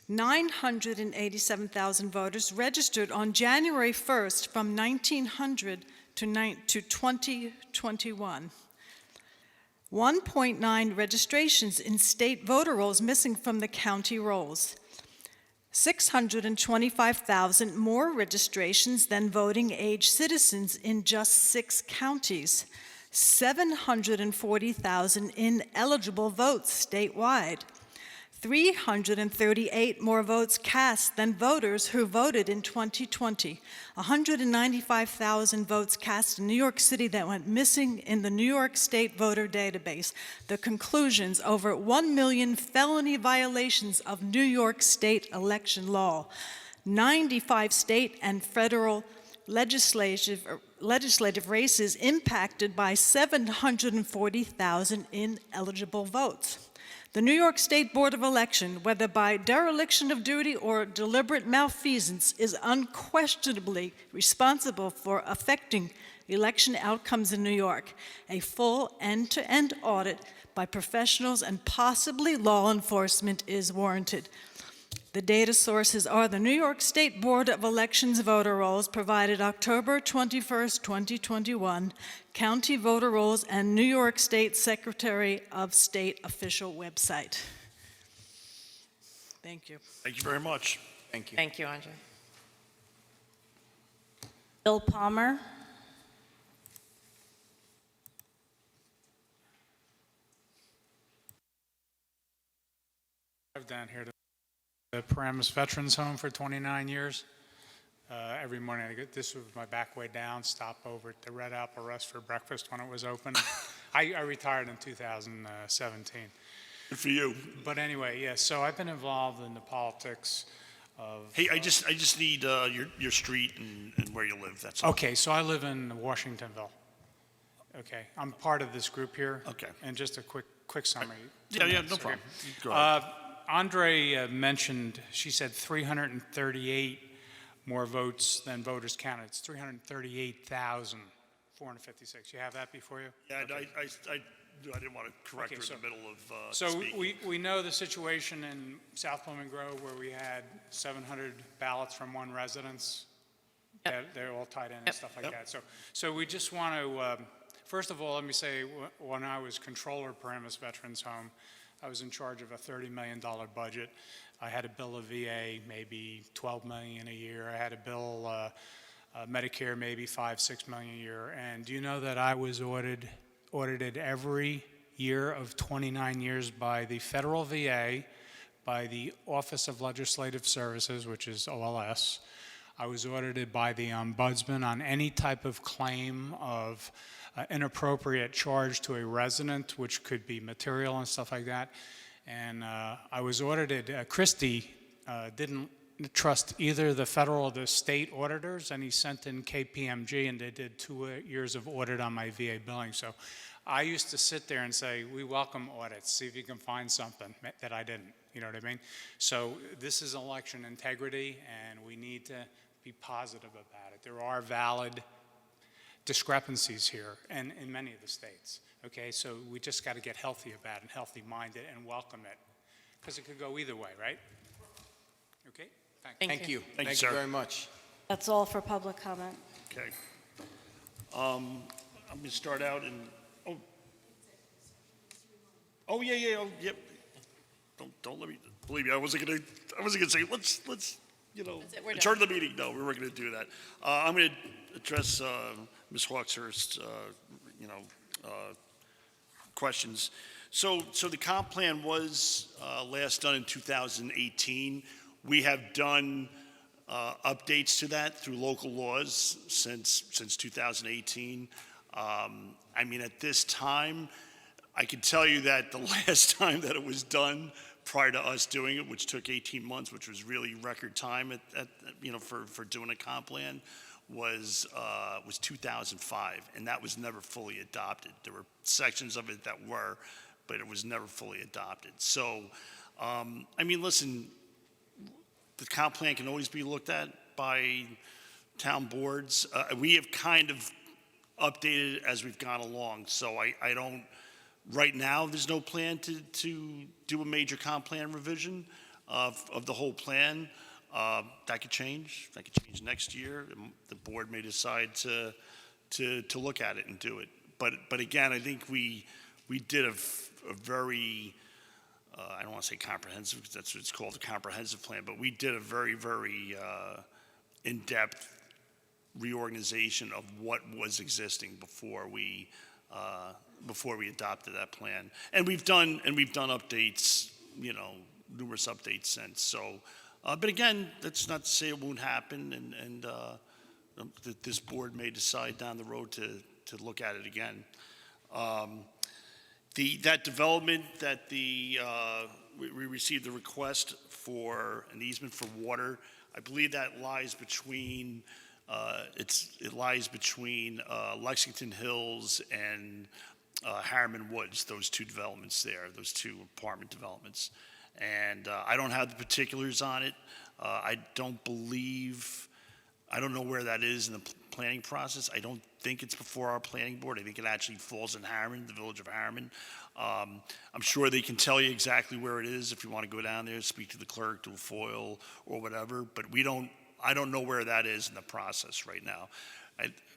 Speaker 12: 987,000 voters registered on January 1st from 1900 to 2021. 1.9 registrations in state voter rolls missing from the county rolls. 625,000 more registrations than voting-age citizens in just 6 counties. 740,000 ineligible votes statewide. 338 more votes cast than voters who voted in 2020. 195,000 votes cast in New York City that went missing in the New York State voter database. The conclusions: over 1 million felony violations of New York State election law. 95 state and federal legislative races impacted by 740,000 ineligible votes. The New York State Board of Election, whether by dereliction of duty or deliberate malfeasance, is unquestionably responsible for affecting election outcomes in New York. A full end-to-end audit by professionals and possibly law enforcement is warranted. The data sources are the New York State Board of Elections voter rolls provided October 21st, 2021, county voter rolls, and New York State Secretary of State official website. Thank you.
Speaker 1: Thank you very much.
Speaker 2: Thank you.
Speaker 4: Thank you, Andre.
Speaker 5: Bill Palmer.
Speaker 13: I've down here to the Paramus Veterans Home for 29 years. Every morning, this was my back way down, stop over at the Red Apple Rest for breakfast when it was open. I retired in 2017.
Speaker 1: Good for you.
Speaker 13: But anyway, yeah, so I've been involved in the politics of...
Speaker 1: Hey, I just need your street and where you live, that's all.
Speaker 13: Okay, so I live in Washingtonville. Okay, I'm part of this group here.
Speaker 1: Okay.
Speaker 13: And just a quick summary.
Speaker 1: Yeah, no
Speaker 13: Okay.
Speaker 1: problem. Go ahead.
Speaker 13: Andre mentioned, she said 338 more votes than voters counted. It's 338,456. You have that before you?
Speaker 1: Yeah,
Speaker 13: Okay.
Speaker 1: I I didn't want to correct
Speaker 13: Okay,
Speaker 1: her
Speaker 13: so-
Speaker 1: in the middle of
Speaker 13: So
Speaker 1: speaking.
Speaker 13: we know the situation in South Monroe where we had 700 ballots from one residence. They're all tied in and stuff like
Speaker 1: Yep.
Speaker 13: that. So we just want to, first of all, let me say, when I was controller of Paramus Veterans Home, I was in charge of a $30 million budget. I had to bill a VA maybe $12 million a year. I had to bill Medicare maybe $5-6 million a year. And do you know that I was audited every year of 29 years by the federal VA, by the Office of Legislative Services, which is OLS. I was audited by the ombudsman on any type of claim of inappropriate charge to a resident, which could be material and stuff like that. And I was audited. Christie didn't trust either the federal or the state auditors, and he sent in KPMG, and they did 2 years of audit on my VA billing. So I used to sit there and say, we welcome audits, see if you can find something that I didn't, you know what I mean? So this is election integrity, and we need to be positive about it. There are valid discrepancies here and in many of the states, okay? So we just got to get healthy about it and healthy-minded and welcome it, because it could go either way, right? Okay, thanks.
Speaker 2: Thank you.
Speaker 1: Thank you,
Speaker 2: Thank you
Speaker 1: sir.
Speaker 2: very much.
Speaker 5: That's all for public comment.
Speaker 1: Okay. I'm going to start out and, yeah, yep. Don't let me, believe me, I wasn't going to say, let's,
Speaker 4: That's it, we're
Speaker 1: adjourn the meeting. No, we weren't going to do that. I'm going to address Ms. Hawkshurst's, questions. So the comp plan was last done in 2018. We have done updates to that through local laws since 2018. I mean, at this time, I can tell you that the last time that it was done prior to us doing it, which took 18 months, which was really record time for doing a comp plan, was 2005, and that was never fully adopted. There were sections of it that were, but it was never fully adopted. So, I mean, listen, the comp plan can always be looked at by town boards. We have kind of updated it as we've gone along, so I don't, right now, there's no plan to do a major comp plan revision of the whole plan. That could change. That could change next year. The board may decide to look at it and do it. But again, I think we did a very, I don't want to say comprehensive, because that's what it's called, a comprehensive plan, but we did a very, very in-depth reorganization of what was existing before we adopted that plan. And we've done updates, numerous updates since. So, but again, that's not to say it won't happen, and that this board may decide down the road to look at it again. That development that we received the request for an easement for water, I believe that lies between Lexington Hills and Harriman Woods, those two developments there, those two apartment developments. And I don't have the particulars on it. I don't know where that is in the planning process. I don't think it's before our planning board. I think it actually falls in Harriman, the village of Harriman. I'm sure they can tell you exactly where it is if you want to go down there, speak to the clerk, do a FOIL or whatever, but I don't know where that is in the process right now.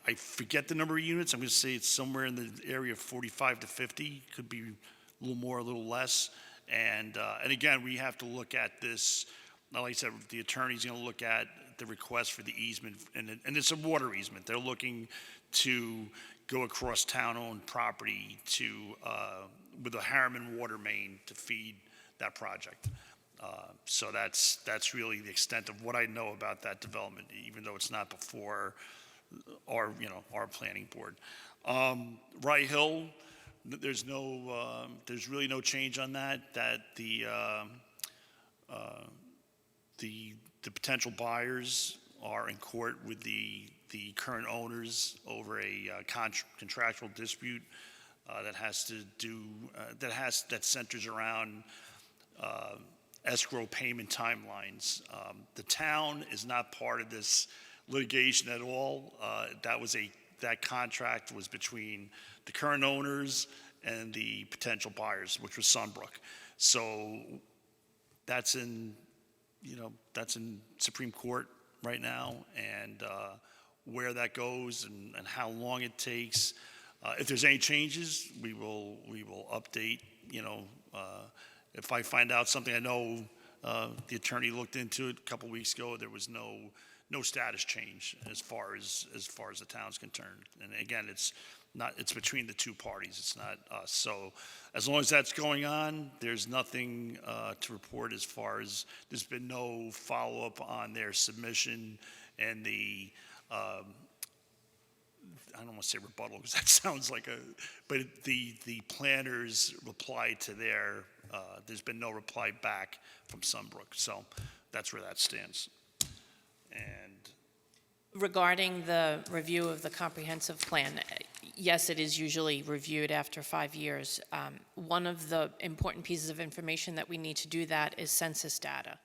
Speaker 1: I forget the number of units. I'm going to say it's somewhere in the area of 45 to 50. Could be a little more, a little less. And again, we have to look at this. Like I said, the attorney's going to look at the request for the easement, and it's a water easement. They're looking to go across town-owned property with a Harriman water main to feed that project. So that's really the extent of what I know about that development, even though it's not before our planning board. Rye Hill, there's really no change on that. That the potential buyers are in court with the current owners over a contractual dispute that centers around escrow payment timelines. The town is not part of this litigation at all. That contract was between the current owners and the potential buyers, which was Sunbrook. So that's in, that's in Supreme Court right now, and where that goes and how long it takes. If there's any changes, we will update, if I find out something. I know the attorney looked into it a couple weeks ago. There was no status change as far as the town's concerned. And again, it's between the two parties. It's not us. So as long as that's going on, there's nothing to report as far as there's been no follow-up on their submission and the I don't want to say rebuttal because that sounds like but the planners replied to there's been no reply back from Sunbrook. So that's where that stands. And
Speaker 4: Regarding the review of the comprehensive plan, yes, it is usually reviewed after 5 years. One of the important pieces of information that we need to do that is census data.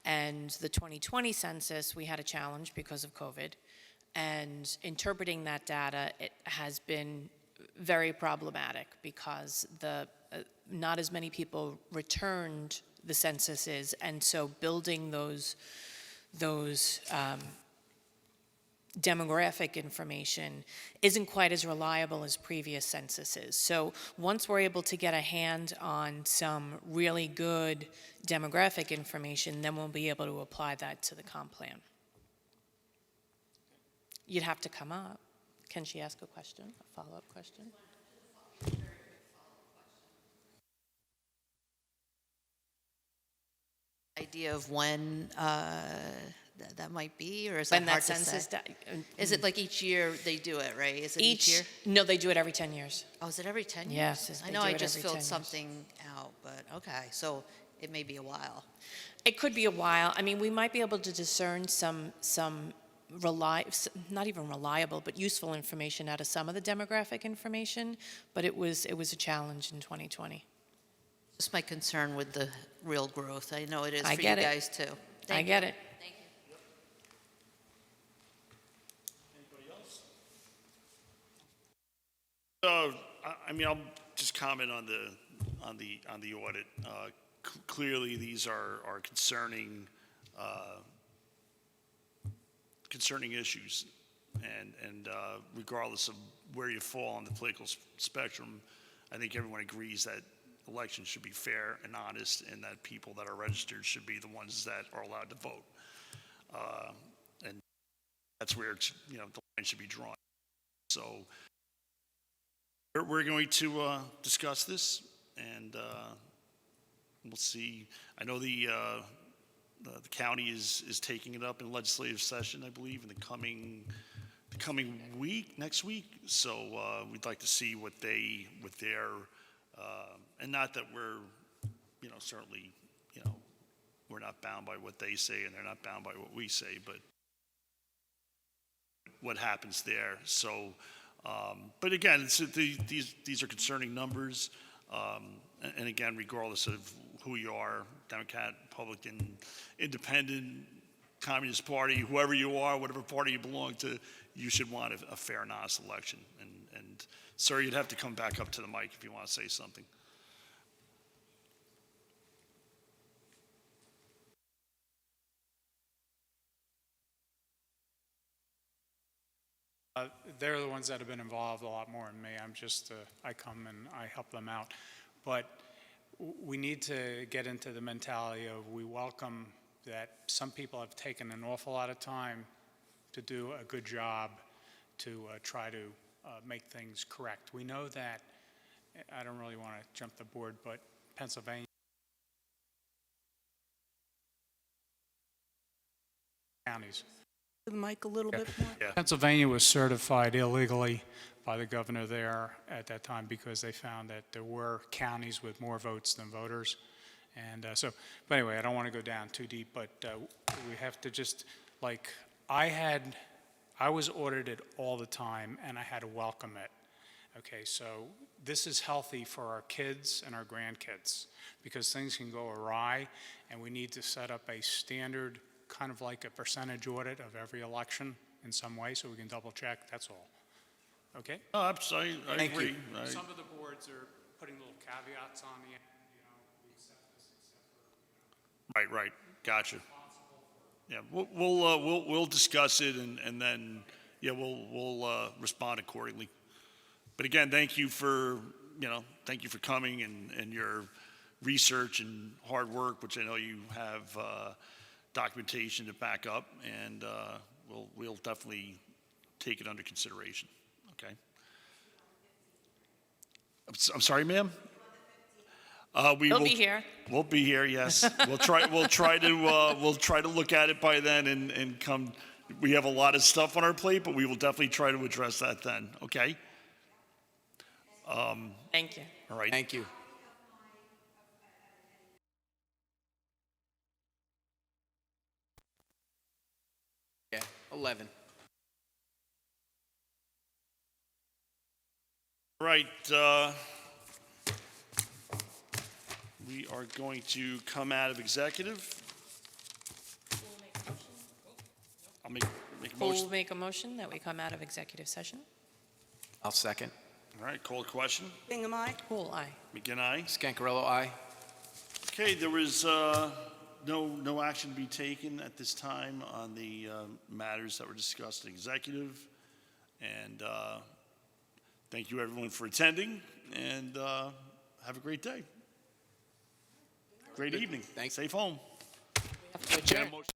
Speaker 4: And the 2020 census, we had a challenge because of COVID. And interpreting that data, it has been very problematic because not as many people returned the censuses, and so building those demographic information isn't quite as reliable as previous censuses. So once we're able to get a hand on some really good demographic information, then we'll be able to apply that to the comp plan. You'd have to come up. Can she ask a question, a follow-up question?
Speaker 10: Idea of when that might be, or is that
Speaker 4: When
Speaker 10: hard
Speaker 4: that
Speaker 10: to
Speaker 4: census,
Speaker 10: say? Is it like each year they do it, right? Is it each year?
Speaker 4: No, they do it every 10 years.
Speaker 10: Oh, is it every 10 years?
Speaker 4: Yes,
Speaker 10: I
Speaker 4: they
Speaker 10: know
Speaker 4: do
Speaker 10: I
Speaker 4: it
Speaker 10: just
Speaker 4: every 10
Speaker 10: filled
Speaker 4: years.
Speaker 10: something out, but okay, so it may be a while.
Speaker 4: It could be a while. I mean, we might be able to discern some not even reliable, but useful information out of some of the demographic information, but it was a challenge in 2020.
Speaker 10: Just my concern with the real growth. I know it is
Speaker 4: I
Speaker 10: for you
Speaker 4: get it.
Speaker 10: guys too.
Speaker 4: I get it.
Speaker 10: Thank you.
Speaker 1: I mean, I'll just comment on the audit. Clearly, these are concerning issues, and regardless of where you fall on the political spectrum, I think everyone agrees that elections should be fair and honest, and that people that are registered should be the ones that are allowed to vote. And that's where the line should be drawn. So we're going to discuss this, and we'll see. I know the county is taking it up in legislative session, I believe, in the coming week, next week. So we'd like to see what their and not that we're certainly we're not bound by what they say, and they're not bound by what we say, but what happens there. So, but again, these are concerning numbers, and again, regardless of who you are, Democrat, Republican, Independent, Communist Party, whoever you are, whatever party you belong to, you should want a fair and honest election. And sir, you'd have to come back up to the mic if you want to say something.
Speaker 13: They're the ones that have been involved a lot more than me. I'm just, I come and I help them out. But we need to get into the mentality of we welcome that some people have taken an awful lot of time to do a good job to try to make things correct. We know that, I don't really want to jump the board, but Pennsylvania counties.
Speaker 3: The mic a little bit more.
Speaker 1: Yeah.
Speaker 13: Pennsylvania was certified illegally by the governor there at that time because they found that there were counties with more votes than voters. And but anyway, I don't want to go down too deep, but we have to just, like, I was audited all the time and I had to welcome it. Okay, so this is healthy for our kids and our grandkids because things can go awry, and we need to set up a standard, kind of like a percentage audit of every election in some way so we can double check, that's all. Okay?
Speaker 1: Oh, absolutely, I
Speaker 2: Thank you.
Speaker 1: agree.
Speaker 13: Some of the boards are putting little caveats on the end, we accept this except for,
Speaker 1: Right, gotcha. Yeah, we'll discuss it and then, yeah, we'll respond accordingly. But again, thank you for coming and your research and hard work, which I know you have documentation to back up, and we'll definitely take it under consideration, okay? I'm sorry, ma'am?
Speaker 4: He'll be here.
Speaker 1: We'll be here, yes. We'll try to look at it by then and come. We have a lot of stuff on our plate, but we will definitely try to address that then, okay?
Speaker 4: Thank you.
Speaker 1: All right.
Speaker 2: Thank you. Yeah, 11.
Speaker 1: Right, we are going to come out of executive. I'll make a
Speaker 4: Who
Speaker 1: motion.
Speaker 4: will make a motion that we come out of executive session?
Speaker 2: I'll second.
Speaker 1: All right, call a question.
Speaker 3: Bingham, aye?
Speaker 4: Cool, aye.
Speaker 1: McGinn, aye.
Speaker 2: Scancarello, aye.
Speaker 1: Okay, there was no action to be taken at this time on the matters that were discussed in executive. And thank you, everyone, for attending, and have a great day. Great evening.
Speaker 2: Thanks.
Speaker 1: Safe home.
Speaker 2: Adjourn.
Speaker 1: Motion-